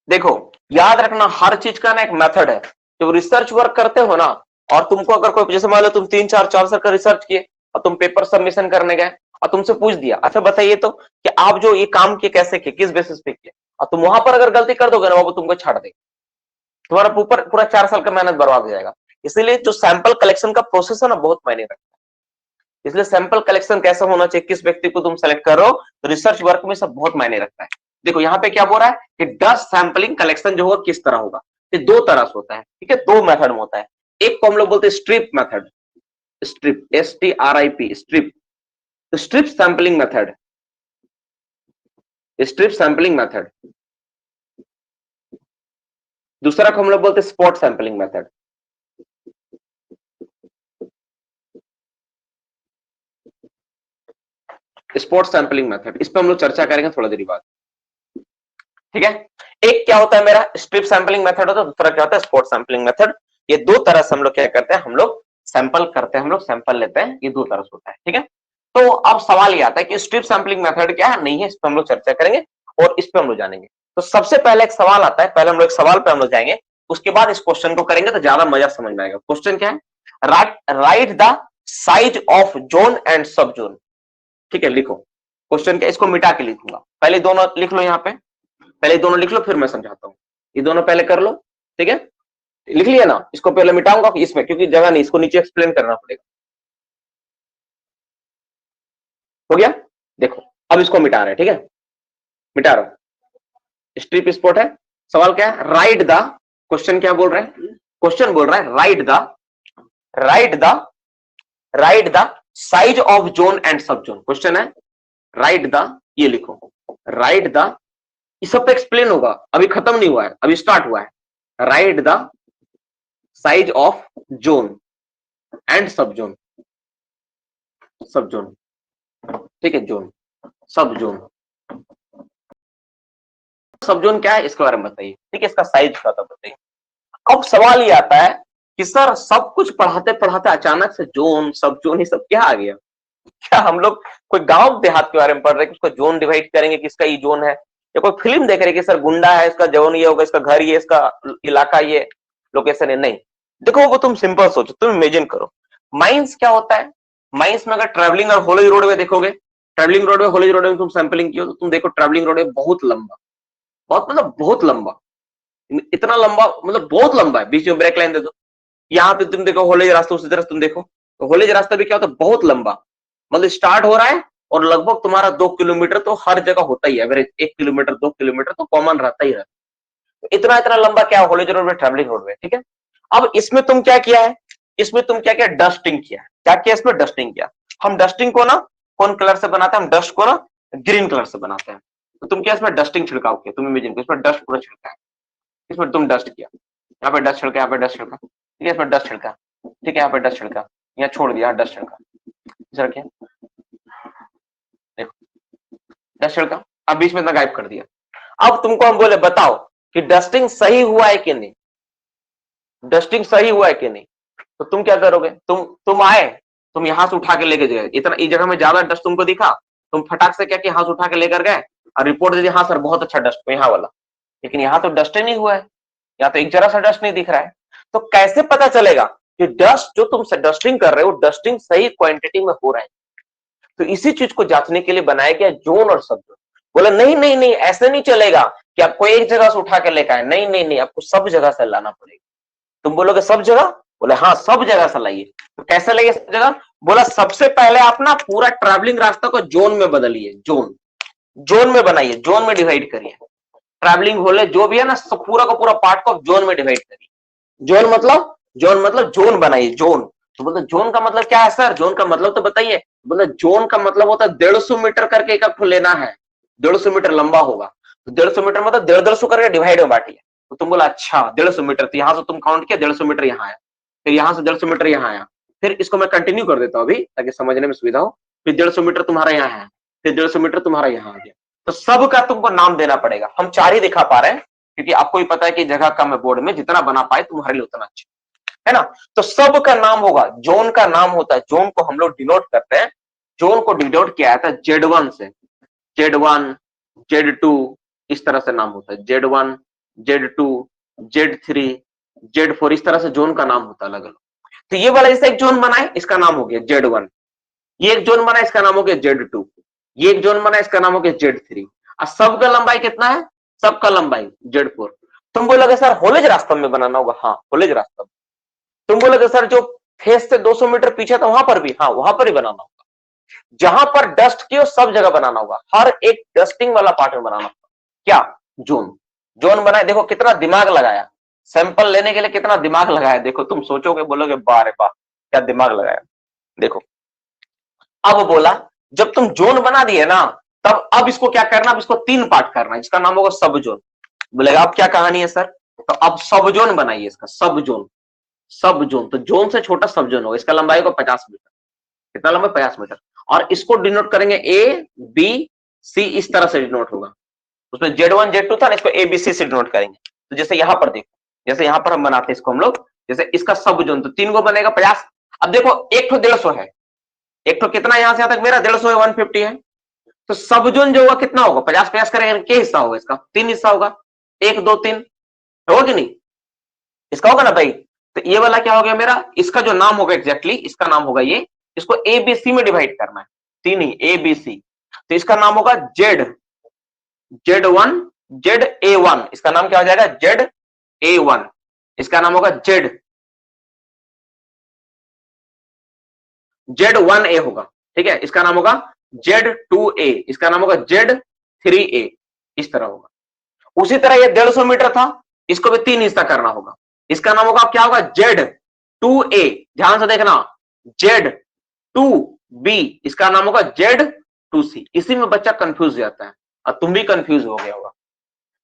देखो याद रखना, हर चीज का ना एक मेथड है। जब रिसर्च वर्क करते हो ना, और तुमको अगर कोई, जैसे मान लो तुम 3-4 का रिसर्च किए और तुम पेपर सबमिशन करने गए और तुमसे पूछ दिया, अच्छा बताइए तो कि आप जो ये काम किए कैसे किए, किस बेसिस पे किए, और तुम वहां पर अगर गलती कर दोगे ना, वो तुमको छाड़ देगा, तुम्हारा ऊपर पूरा 4 साल का मेहनत बर्बाद हो जाएगा। इसीलिए जो सैंपल कलेक्शन का प्रोसेस है ना, बहुत मायने रखता है। इसलिए सैंपल कलेक्शन कैसा होना चाहिए, किस व्यक्ति को तुम सेलेक्ट कर रहे हो, तो रिसर्च वर्क में सब बहुत मायने रखता है। देखो यहाँ पे क्या बोल रहा है कि डस्ट सैंपलिंग कलेक्शन जो होगा किस तरह होगा, ये दो तरह से होता है, ठीक है, दो मेथड में होता है। एक को हम लोग बोलते हैं strip method, strip, STRIP, strip, strip sampling method, strip sampling method. दूसरा को हम लोग बोलते हैं spot sampling method. Spot sampling method, इस पर हम लोग चर्चा करेंगे थोड़ा देर बाद, ठीक है। एक क्या होता है मेरा स्ट्रिप सैंपलिंग मेथड होता है, दूसरा क्या होता है स्पॉट सैंपलिंग मेथड। ये दो तरह से हम लोग क्या करते हैं, हम लोग सैंपल करते हैं, हम लोग सैंपल लेते हैं, ये दो तरह से होता है, ठीक है। तो अब सवाल ये आता है कि स्ट्रिप सैंपलिंग मेथड क्या है, नहीं है, इस पर हम लोग चर्चा करेंगे और इस पर हम लोग जानेंगे। तो सबसे पहले एक सवाल आता है, पहले हम लोग एक सवाल पे हम लोग जाएंगे, उसके बाद इस क्वेश्चन को करेंगे तो ज्यादा मजा समझ में आएगा। क्वेश्चन क्या है, right the size of zone and सब जोन, ठीक है, लिखो। क्वेश्चन क्या, इसको मिटा के लिखूंगा, पहले दोनों लिख लो, यहाँ पे पहले दोनों लिख लो, फिर मैं समझाता हूँ। ये दोनों पहले कर लो, ठीक है, लिख लिया ना, इसको पहले मिटाऊंगा इसमें, क्योंकि जगह नहीं, इसको नीचे एक्सप्लेन करना पड़ेगा। हो गया, देखो अब इसको मिटा रहे हैं, ठीक है, मिटा रहा हूं। स्ट्रिप स्पॉट है, सवाल क्या है, राइट द, क्वेश्चन क्या बोल रहे हैं, क्वेश्चन बोल रहा है right the right the size of zone and सब जोन। क्वेश्चन है राइट द, ये लिखो, राइट द, इस सब पे एक्सप्लेन होगा, अभी खत्म नहीं हुआ है, अभी स्टार्ट हुआ है। Right the size of zone and सब जोन, सब जोन, ठीक है, जोन, सब जोन, सब जोन क्या है इसके बारे में बताइए, ठीक है, इसका साइज क्या था बताइए। अब सवाल ये आता है कि सर सब कुछ पढ़ाते पढ़ाते अचानक से जोन, सब जोन, ये सब क्या आ गया, क्या हम लोग कोई गांव देहात के बारे में पढ़ रहे हैं कि उसका जोन डिवाइड करेंगे कि इसका ये जोन है, या कोई फिल्म देख रहे हैं कि सर गुंडा है, इसका जोन ये होगा, इसका घर ये, इसका इलाका ये, लोकेशन है, नहीं। देखो वो तुम सिंपल सोचो, तुम इमेजिन करो, माइंस क्या होता है, माइंस में अगर ट्रैवलिंग और होलेज रोड में देखोगे, ट्रैवलिंग रोड में, होलेज रोड में तुम सैंपलिंग किया तो तुम देखो ट्रैवलिंग रोड में बहुत लंबा, बहुत मतलब बहुत लंबा, इतना लंबा मतलब बहुत लंबा है, बीच में ब्रेक लाइन दे दो। यहाँ पे तुम देखो होलेज रास्ता, उसी तरह तुम देखो तो होलेज रास्ता भी क्या होता है, बहुत लंबा, मतलब स्टार्ट हो रहा है और लगभग तुम्हारा 2 किलोमीटर तो हर जगह होता ही है, एवरेज 1 किलोमीटर 2 किलोमीटर तो कॉमन रहता ही रहता है। तो इतना इतना लंबा क्या होलेज रोड में, ट्रैवलिंग रोड में, ठीक है। अब इसमें तुम क्या किया है, इसमें तुम क्या किया, डस्टिंग किया, क्या किया इसमें, डस्टिंग किया। हम डस्टिंग को ना कौन कलर से बनाते हैं, हम डस्ट को ना ग्रीन कलर से बनाते हैं। तो तुम क्या इसमें डस्टिंग छिड़काव किया, तुम इमेजिन करो इसमें डस्ट पूरा छिड़का है, इसमें तुम डस्ट किया, यहाँ पे डस्ट छिड़का, यहाँ पे डस्ट छिड़का, ठीक है, इसमें डस्ट छिड़का, ठीक है, यहाँ पे डस्ट छिड़का, यहाँ छोड़ दिया डस्ट छिड़का, देखो डस्ट छिड़का, अब बीच में इतना गायब कर दिया। अब तुमको हम बोले बताओ कि डस्टिंग सही हुआ है कि नहीं, डस्टिंग सही हुआ है कि नहीं। तो तुम क्या करोगे, तुम आए, तुम यहां से उठा के लेके गए, इतना इस जगह में ज्यादा डस्ट तुमको दिखा, तुम फटाक से क्या कि हाथ उठा के लेकर गए और रिपोर्ट दे दी, हाँ सर बहुत अच्छा डस्ट यहाँ वाला, लेकिन यहाँ तो डस्ट ही नहीं हुआ है, यहाँ तो एक जरा सा डस्ट नहीं दिख रहा है। तो कैसे पता चलेगा कि डस्ट जो तुम डस्टिंग कर रहे हो डस्टिंग सही क्वांटिटी में हो रहा है। तो इसी चीज को जांचने के लिए बनाया गया जोन और सब जोन। बोला नहीं नहीं नहीं ऐसे नहीं चलेगा कि आपको एक जगह से उठा के लेकर आए, नहीं नहीं नहीं आपको सब जगह से लाना पड़ेगा। तुम बोलोगे सब जगह, बोले हाँ सब जगह से लाइए। तो कैसे लाइए सब जगह, बोला सबसे पहले आप ना पूरा ट्रैवलिंग रास्ता को जोन में बदलिए, जोन जोन में बनाइए, जोन में डिवाइड करिए, ट्रैवलिंग होले जो भी है ना सब पूरा का पूरा पार्ट को जोन में डिवाइड करिए। जोन मतलब जोन बनाइए, जोन। तो बोलते जोन का मतलब क्या है सर, जोन का मतलब तो बताइए। बोले जोन का मतलब होता है 150 मीटर करके एक आपको लेना है, 150 मीटर लंबा होगा, तो 150 मीटर मतलब 150 करके डिवाइड में बांटिए। तो तुम बोला अच्छा 150 मीटर, तो यहां से तुम काउंट किया 150 मीटर यहाँ आया, फिर यहां से 150 मीटर यहाँ आया, फिर इसको मैं कंटिन्यू कर देता हूँ अभी ताकि समझने में सुविधा हो। फिर 150 मीटर तुम्हारा यहाँ है, फिर 150 मीटर तुम्हारा यहाँ आ गया। तो सबका तुमको नाम देना पड़ेगा। हम 4 ही दिखा पा रहे हैं क्योंकि आपको भी पता है कि जगह कम है बोर्ड में, जितना बना पाए तुम्हारे लिए उतना अच्छा है ना। तो सब का नाम होगा, जोन का नाम होता है, जोन को हम लोग डिनोट करते हैं। जोन को डिनोट किया जाता है Z1 से, Z1 Z2 इस तरह से नाम होता है, Z1 Z2 Z3 Z4 इस तरह से जोन का नाम होता है अलग अलग। तो ये वाला जैसे एक जोन बनाए इसका नाम हो गया Z1, ये एक जोन बना इसका नाम हो गया Z2, ये एक जोन बना इसका नाम हो गया Z3। और सबका लंबाई कितना है, सबका लंबाई Z4। तुम बोलोगे सर होलेज रास्ता में बनाना होगा, हाँ होलेज रास्ता। तुम बोलोगे सर जो फेस से 200 मीटर पीछे था वहां पर भी, हाँ वहां पर ही बनाना होगा। जहां पर डस्ट की हो सब जगह बनाना होगा, हर एक डस्टिंग वाला पार्ट में बनाना होगा। क्या, जोन। जोन बनाए, देखो कितना दिमाग लगाया, सैंपल लेने के लिए कितना दिमाग लगाया। देखो तुम सोचोगे बोलोगे वाह रे वाह क्या दिमाग लगाया। देखो अब बोला जब तुम जोन बना दिए ना, तब अब इसको क्या करना, अब इसको 3 पार्ट करना है, इसका नाम होगा सब जोन। बोलेगा अब क्या कहानी है सर, तो अब सब जोन बनाइए, इसका सब जोन। सब जोन तो जोन से छोटा सब जोन होगा, इसका लंबाई को 50 मीटर, कितना लंबा 50 मीटर। और इसको डिनोट करेंगे ए बी सी, इस तरह से डिनोट होगा। उसमें Z1 Z2 था ना, इसको ABC से डिनोट करेंगे। तो जैसे यहां पर देखो, जैसे यहां पर हम बनाते हैं इसको हम लोग, जैसे इसका सब जोन तो 3 को बनेगा 50। अब देखो एक तो 150 है, एक तो कितना यहां से यहां तक मेरा 150 है, 150 है। तो सब जोन जो होगा कितना होगा, 50-50 करेंगे, क्या हिस्सा होगा इसका, 3 हिस्सा होगा, 1 2 3 होगा कि नहीं, इसका होगा ना भाई। तो ये वाला क्या हो गया मेरा, इसका जो नाम होगा एग्जैक्टली इसका नाम होगा ये, इसको ABC में डिवाइड करना है, 3 ही ABC। तो इसका नाम होगा Z1 ZA1, इसका नाम क्या हो जाएगा ZA1, इसका नाम होगा Z1A होगा, ठीक है। इसका नाम होगा Z2A, इसका नाम होगा Z3A, इस तरह होगा। उसी तरह ये 150 मीटर था, इसको भी 3 हिस्सा करना होगा, इसका नाम होगा क्या होगा Z2A, ध्यान से देखना, Z2B, इसका नाम होगा Z2C। इसी में बच्चा कंफ्यूज हो जाता है और तुम भी कंफ्यूज हो गया होगा।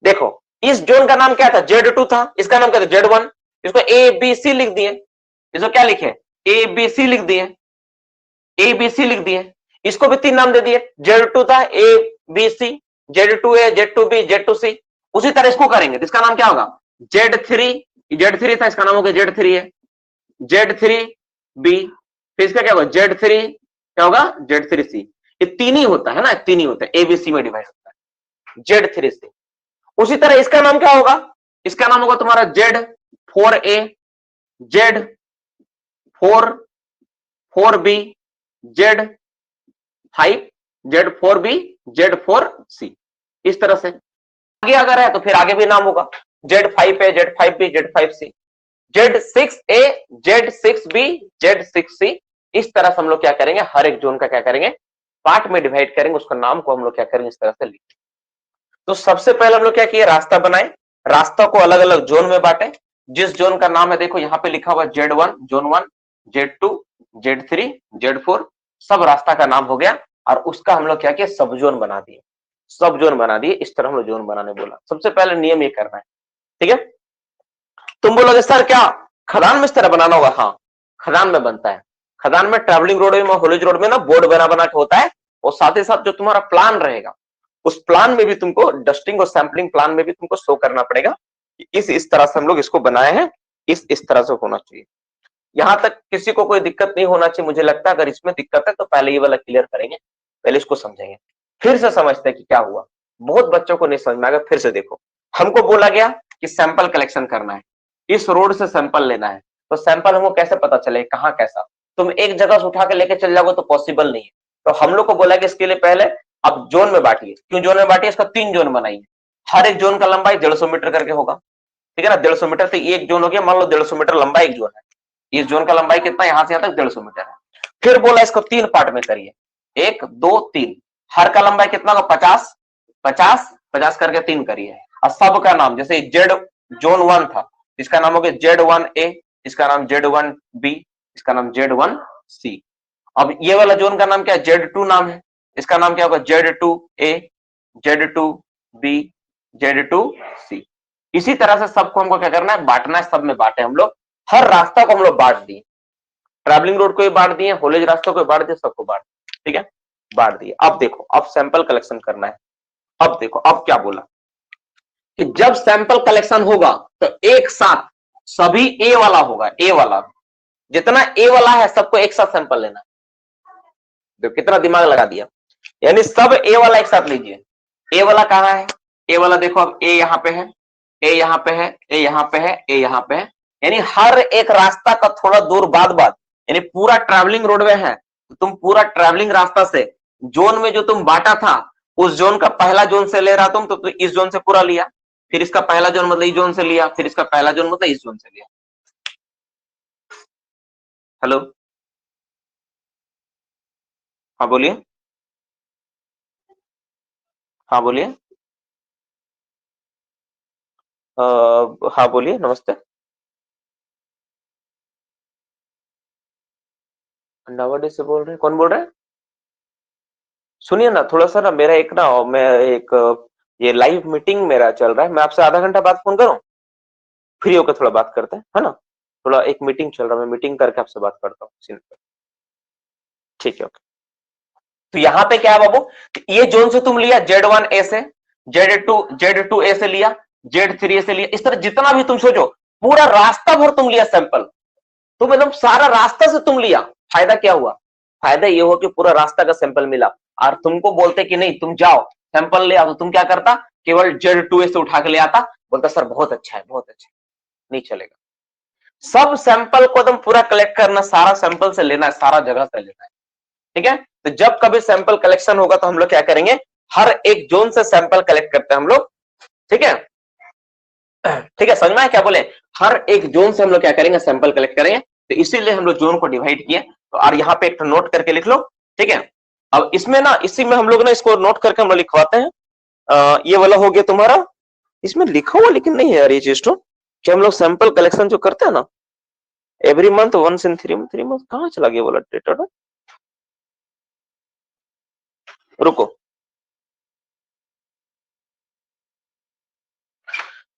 देखो इस जोन का नाम क्या था, Z2 था, इसका नाम क्या था Z1, इसको ABC लिख दिए, इसको क्या लिखे ABC लिख दिए, ABC लिख दिए। इसको भी 3 नाम दे दिए, Z2 था ABC, Z2A, Z2B, Z2C। उसी तरह इसको करेंगे तो इसका नाम क्या होगा Z3 था, इसका नाम होगा Z3A, Z3B, फिर इसका क्या होगा Z3, क्या होगा Z3C। ये 3 ही होता है ना, 3 ही होता है, ABC में डिवाइड होता है Z3C। उसी तरह इसका नाम क्या होगा, इसका नाम होगा तुम्हारा Z4A, Z4B, Z5, Z4B, Z4C, इस तरह से। आगे अगर है तो फिर आगे भी नाम होगा Z5A, Z5B, Z5C, Z6A, Z6B, Z6C। इस तरह से हम लोग क्या करेंगे, हर एक जोन का क्या करेंगे, पार्ट में डिवाइड करेंगे, उसका नाम को हम लोग क्या करेंगे इस तरह से लिखेंगे। तो सबसे पहले हम लोग क्या किए, रास्ता बनाए, रास्ता को अलग अलग जोन में बांटे। जिस जोन का नाम है देखो यहाँ पे लिखा हुआ Z1 zone 1, Z2 Z3 Z4, सब रास्ता का नाम हो गया। और उसका हम लोग क्या किया, सब जोन बना दिए, सब जोन बना दिए। इस तरह हम लोग जोन बनाने बोला। सबसे पहले नियम ये करना है, ठीक है। तुम बोलोगे सर क्या खदान में इस तरह बनाना होगा, हाँ खदान में बनता है। खदान में ट्रैवलिंग रोड में, होलेज रोड में ना बोर्ड बना बना के होता है, और साथ ही साथ जो तुम्हारा प्लान रहेगा उस प्लान में भी तुमको डस्टिंग और सैंपलिंग प्लान में भी तुमको शो करना पड़ेगा कि इस तरह से हम लोग इसको बनाए हैं, इस तरह से होना चाहिए। यहां तक किसी को कोई दिक्कत नहीं होना चाहिए मुझे लगता है। अगर इसमें दिक्कत है तो पहले ये वाला क्लियर करेंगे, पहले इसको समझेंगे, फिर से समझते हैं कि क्या हुआ। बहुत बच्चों को नहीं समझ में आएगा। फिर से देखो, हमको बोला गया कि सैंपल कलेक्शन करना है, इस रोड से सैंपल लेना है, तो सैंपल हमको कैसे पता चले कहां कैसा? तुम एक जगह से उठा के लेके चल जाओगे तो पॉसिबल नहीं है। तो हम लोग को बोला कि इसके लिए पहले अब जोन में बांटिए। क्यों जोन में बांटिए? इसका 3 जोन बनाइए, हर एक जोन का लंबाई 150 मीटर करके होगा, ठीक है ना। 150 मीटर तो एक जोन हो गया, मान लो 150 मीटर लंबा एक जोन है, इस जोन का लंबाई कितना? यहां से यहां तक 150 मीटर है। फिर बोला इसको 3 पार्ट में करिए, 1 2 3, हर का लंबाई कितना होगा? 50 50 50 करके 3 करिए। और सब का नाम, जैसे जेड जोन 1 था, इसका नाम हो गया Z1A, इसका नाम Z1B, इसका नाम Z1C। अब ये वाला जोन का नाम क्या है? Z2 नाम है, इसका नाम क्या होगा? Z2A, Z2B, Z2C। इसी तरह से सबको हमको क्या करना है? बांटना है। सब में बांटे हम लोग, हर रास्ता को हम लोग बांट दिए, ट्रैवलिंग रोड को भी बांट दिए, कॉलेज रास्तों को बांट दिए, सबको बांट दिए, ठीक है, बांट दिए। अब देखो, अब सैंपल कलेक्शन करना है। अब देखो, अब क्या बोला कि जब सैंपल कलेक्शन होगा तो एक साथ सभी ए वाला होगा, ए वाला जितना ए वाला है सबको एक साथ सैंपल लेना है। देखो कितना दिमाग लगा दिया, यानी सब ए वाला एक साथ लीजिए। ए वाला कहां है? ए वाला देखो, अब ए यहां पे है, ए यहां पे है, ए यहां पे है, ए यहां पे है, यानी हर एक रास्ता का थोड़ा दूर बाद, यानी पूरा ट्रैवलिंग रोडवे है, तो तुम पूरा ट्रैवलिंग रास्ता से जोन में जो तुम बांटा था, उस जोन का पहला जोन से ले रहा तुम, तो इस जोन से पूरा लिया, फिर इसका पहला जोन मतलब इस जोन से लिया, फिर इसका पहला जोन मतलब इस जोन से लिया। हेलो, हाँ बोलिए, हाँ बोलिए, हाँ बोलिए, नमस्ते। नवाडे से बोल रहे हैं? कौन बोल रहे हैं? सुनिए ना, थोड़ा सा ना मेरा एक ना, मैं एक ये लाइव मीटिंग मेरा चल रहा है, मैं आपसे आधा घंटा बाद फोन करूं? फ्री होकर थोड़ा बात करते हैं, है ना। थोड़ा एक मीटिंग चल रहा है, मैं मीटिंग करके आपसे बात करता हूँ। ठीक है, ओके। तो यहाँ पे क्या है बाबू, ये जोन से तुम लिया Z1A से, Z2A से लिया, Z3A से लिया, इस तरह जितना भी तुम सोचो पूरा रास्ता भर तुम लिया सैंपल, तो मतलब सारा रास्ता से तुम लिया। फायदा क्या हुआ? फायदा ये हुआ कि पूरा रास्ता का सैंपल मिला। और तुमको बोलते कि नहीं तुम जाओ सैंपल ले आओ, तो तुम क्या करता? केवल Z2A से उठा के ले आता, बोलता सर बहुत अच्छा है, बहुत अच्छा है। नहीं चलेगा, सब सैंपल को एकदम पूरा कलेक्ट करना, सारा सैंपल से लेना है, सारा जगह से लेना है, ठीक है। तो जब कभी सैंपल कलेक्शन होगा तो हम लोग क्या करेंगे? हर एक जोन से सैंपल कलेक्ट करते हैं हम लोग, ठीक है, ठीक है, समझ में आया क्या बोले? हर एक जोन से हम लोग क्या करेंगे? सैंपल कलेक्ट करेंगे। तो इसीलिए हम लोग जोन को डिवाइड किए। तो और यहाँ पे एक नोट करके लिख लो, ठीक है। अब इसमें ना, इसी में हम लोग ना इसको नोट करके हम लोग लिखवाते हैं। ये वाला हो गया तुम्हारा, इसमें लिखा हुआ लेकिन नहीं है यार ये चीज तो, कि हम लोग सैंपल कलेक्शन जो करते हैं ना every month, once in 3 month, कहाँ चला गया वाला डेटा? रुको,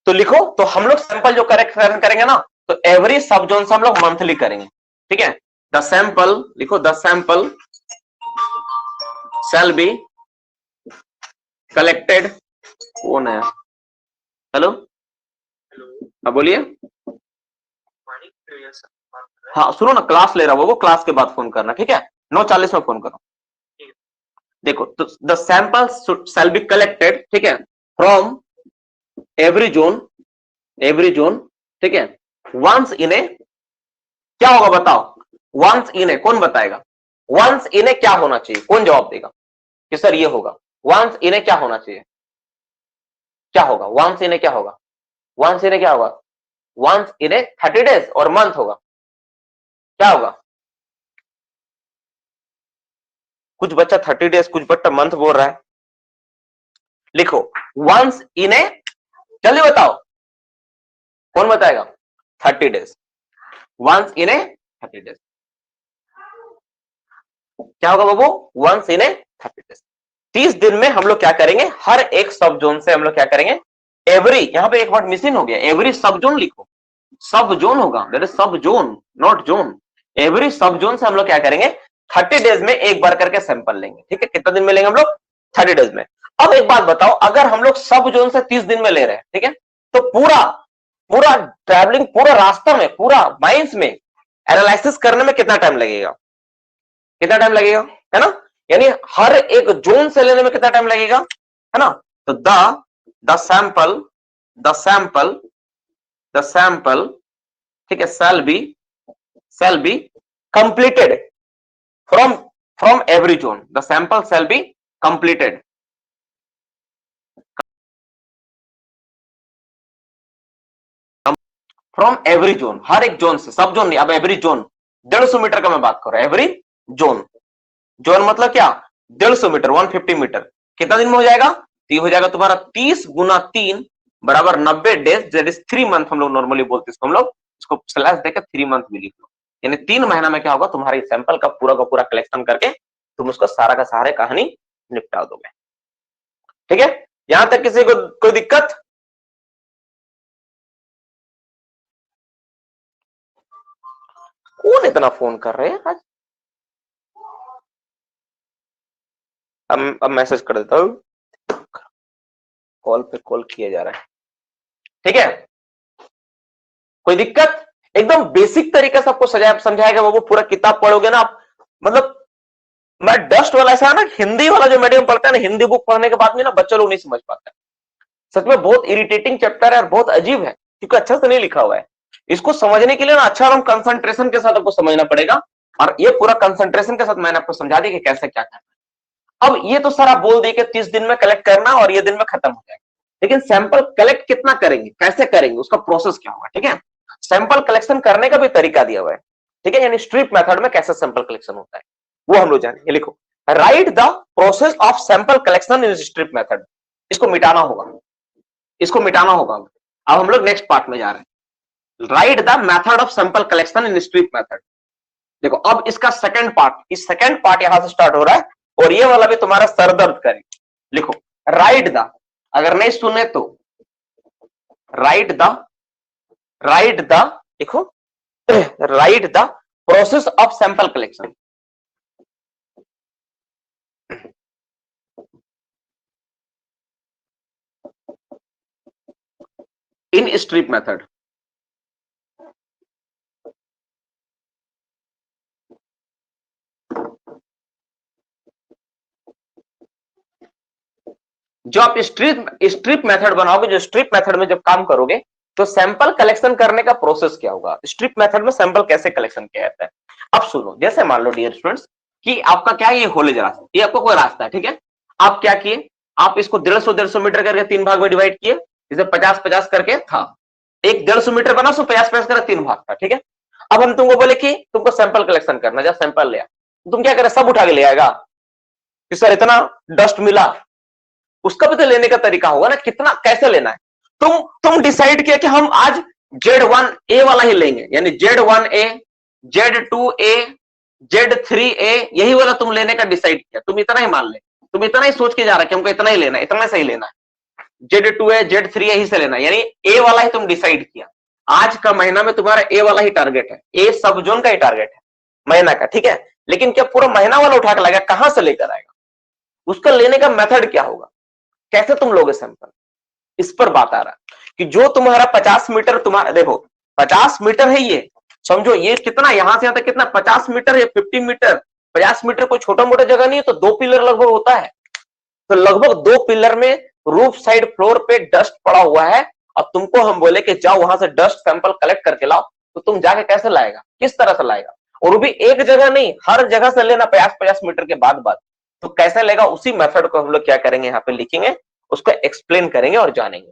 तो लिखो। तो हम लोग सैंपल जो करेक्ट करेंगे ना, तो एवरी सब जोन से हम लोग मंथली करेंगे, ठीक है। द सैंपल लिखो, the sample shall be collected. कौन है? हेलो, हाँ बोलिए। हाँ सुनो ना, क्लास ले रहा हूँ, वो क्लास के बाद फोन करना, ठीक है, 9:40 में फोन करो। देखो, तो the sample shall be collected, ठीक है, from every zone, every zone, ठीक है, वंस इन ए, क्या होगा बताओ? वंस इन ए, कौन बताएगा? वंस इन ए क्या होना चाहिए? कौन जवाब देगा कि सर ये होगा? वंस इन ए क्या होना चाहिए? क्या होगा वंस इन ए? क्या होगा वंस इन ए? क्या होगा वंस इन ए? 30 डेज और मंथ होगा, क्या होगा? कुछ बच्चा 30 डेज, कुछ बच्चा मंथ बोल रहा है। लिखो वंस इन ए, जल्दी बताओ, कौन बताएगा? 30 days, once in a 30 days. क्या होगा बाबू? Once in a 30 days. 30 दिन में हम लोग क्या करेंगे? हर एक सब जोन से हम लोग क्या करेंगे? एवरी, यहां पे एक वर्ड मिसिंग हो गया, एवरी सब जोन लिखो, सब जोन होगा, दैट इज सब जोन, नॉट जोन। एवरी सब जोन से हम लोग क्या करेंगे? 30 डेज में एक बार करके सैंपल लेंगे, ठीक है। कितना दिन में लेंगे हम लोग? 30 डेज में। अब एक बात बताओ, अगर हम लोग सब जोन से 30 दिन में ले रहे हैं, ठीक है, तो पूरा पूरा ट्रैवलिंग, पूरा रास्ता में, पूरा माइंस में एनालिसिस करने में कितना टाइम लगेगा? कितना टाइम लगेगा, है ना? यानी हर एक जोन से लेने में कितना टाइम लगेगा, है ना? तो the sample the sample the sample, ठीक है, shall be completed from every zone. The sample shall be completed from every zone, हर एक जोन से, सब जोन नहीं, अब एवरी जोन 150 मीटर का मैं बात कर रहा हूं, एवरी जोन। जोन मतलब क्या? 150 मीटर, 150 मीटर। कितना दिन में हो जाएगा? तो ये हो जाएगा तुम्हारा 30 गुना 3 बराबर 90 डेज, दैट इज 3 मंथ। हम लोग नॉर्मली बोलते हैं इसको, हम लोग इसको स्लैश देकर 3 मंथ भी लिख लो। यानी 3 महीना में क्या होगा, तुम्हारी सैंपल का पूरा कलेक्शन करके तुम उसको सारा का सारे कहानी निपटा दोगे। ठीक है, यहां तक किसी को कोई दिक्कत? कौन इतना फोन कर रहे हैं आज? अब मैसेज कर देता हूं, कॉल पे कॉल किया जा रहा है। ठीक है, कोई दिक्कत? एकदम बेसिक तरीके से आपको समझाया गया, वो पूरा किताब पढ़ोगे ना आप, मतलब मैं डस्ट वाला ऐसा है ना, हिंदी वाला जो मीडियम पढ़ता है ना, हिंदी बुक पढ़ने के बाद में ना बच्चे लोग नहीं समझ पाते। सच में बहुत इरिटेटिंग चैप्टर है और बहुत अजीब है, क्योंकि अच्छा से नहीं लिखा हुआ है। इसको समझने के लिए ना अच्छा हम कंसंट्रेशन के साथ आपको समझना पड़ेगा, और ये पूरा कंसंट्रेशन के साथ मैंने आपको समझा दिया कि कैसे क्या करना है। अब ये तो सारा बोल दिए कि 30 दिन में कलेक्ट करना और ये दिन में खत्म हो जाएगा, लेकिन सैंपल कलेक्ट कितना करेंगे, कैसे करेंगे, उसका प्रोसेस क्या होगा? ठीक है, सैंपल कलेक्शन करने का भी तरीका दिया हुआ है। ठीक है, यानी स्ट्रिप मेथड में कैसे सैंपल कलेक्शन होता है वो हम लोग जानेंगे। लिखो, right the process of sample collection in strip method. इसको मिटाना होगा, इसको मिटाना होगा। अब हम लोग नेक्स्ट पार्ट में जा रहे हैं, right the method of sample collection in strip method. देखो अब इसका सेकंड पार्ट, इस सेकंड पार्ट यहां से स्टार्ट हो रहा है, और ये वाला भी तुम्हारा सर दर्द करेगा। लिखो, राइट द, अगर नहीं सुने तो राइट द देखो, right the process of sample collection in strip method. जो आप स्ट्रिप मेथड बनाओगे, जो स्ट्रिप मेथड में जब काम करोगे, तो सैंपल कलेक्शन करने का प्रोसेस क्या होगा, स्ट्रिप मेथड में सैंपल कैसे कलेक्शन किया जाता है। अब सुनो, जैसे मान लो डियर स्टूडेंट्स कि आपका क्या है, ये होलेज रास्ता, ये आपका कोई रास्ता है। ठीक है, आप क्या किए, आप इसको 150 मीटर करके 3 भाग में डिवाइड किए, जैसे 50-50 करके था, एक 150 मीटर बना, सो 50-50 कर 3 भाग था। ठीक है, अब हम तुमको बोले कि तुमको सैंपल कलेक्शन करना, जब सैंपल लिया तुम क्या करे, सब उठा के ले आएगा कि सर इतना डस्ट मिला, उसका भी तो लेने का तरीका होगा ना, कितना कैसे लेना है। तुम डिसाइड किया कि हम आज Z1A वाला ही लेंगे, यानी Z1A, Z2A, Z3A, यही वाला तुम लेने का डिसाइड किया। तुम इतना ही मान ले, तुम इतना ही सोच के जा रहे कि हमको इतना ही लेना है, इतना सही लेना है, Z2A, Z3A ही से लेना है, यानी A वाला ही तुम डिसाइड किया। आज का महीना में तुम्हारा A वाला ही टारगेट है, A सब जोन का ही टारगेट है महीना का। ठीक है, लेकिन क्या पूरा महीना वाला उठा के लाएगा, कहां से लेकर आएगा, उसका लेने का मेथड क्या होगा, कैसे तुम लोगे सैंपल, इस पर बात आ रहा है। कि जो तुम्हारा 50 मीटर, तुम्हारा देखो 50 मीटर है, ये समझो, ये कितना यहां से यहां तक कितना 50 मीटर है, 50 मीटर, 50 मीटर कोई छोटा मोटा जगह नहीं है, तो 2 पिलर लगभग होता है। तो लगभग 2 पिलर में रूफ साइड फ्लोर पे डस्ट पड़ा हुआ है। अब तुमको हम बोले कि जाओ वहां से डस्ट सैंपल कलेक्ट करके लाओ, तो तुम जाके कैसे लाएगा, किस तरह से लाएगा, और वो भी एक जगह नहीं, हर जगह से लेना 50-50 मीटर के बाद तो कैसे लेगा, उसी मेथड को हम लोग क्या करेंगे, यहाँ पे लिखेंगे, उसको एक्सप्लेन करेंगे और जानेंगे।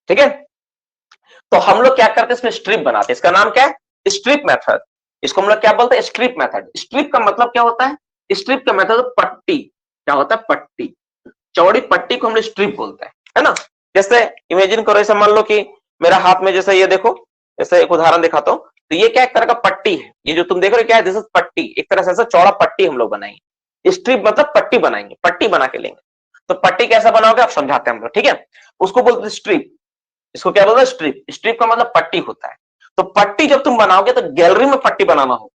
ठीक है, तो हम लोग क्या करते हैं, इसमें स्ट्रिप बनाते हैं, इसका नाम क्या है, स्ट्रिप मेथड। इसको हम लोग क्या बोलते हैं, स्ट्रिप मेथड। स्ट्रिप का मतलब क्या होता है, स्ट्रिप का मेथड पट्टी, क्या होता है, पट्टी, चौड़ी पट्टी को हम लोग स्ट्रिप बोलते हैं, है ना। जैसे इमेजिन करो, ऐसा मान लो कि मेरा हाथ में जैसे ये देखो, जैसे एक उदाहरण दिखाता हूं, तो ये क्या एक तरह का पट्टी है, ये जो तुम देख रहे हो क्या है, दिस इज पट्टी, एक तरह से ऐसा चौड़ा पट्टी हम लोग बनाएंगे। स्ट्रिप मतलब पट्टी बनाएंगे, पट्टी बना के लेंगे। तो पट्टी कैसा बनाओगे आप, समझाते हैं हम लोग। ठीक है, उसको बोलते हैं स्ट्रिप, इसको क्या बोलते हैं, स्ट्रिप। स्ट्रिप का मतलब पट्टी होता है। तो पट्टी जब तुम बनाओगे तो गैलरी में पट्टी बनाना हो।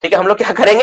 ठीक है, हम लोग क्या करेंगे,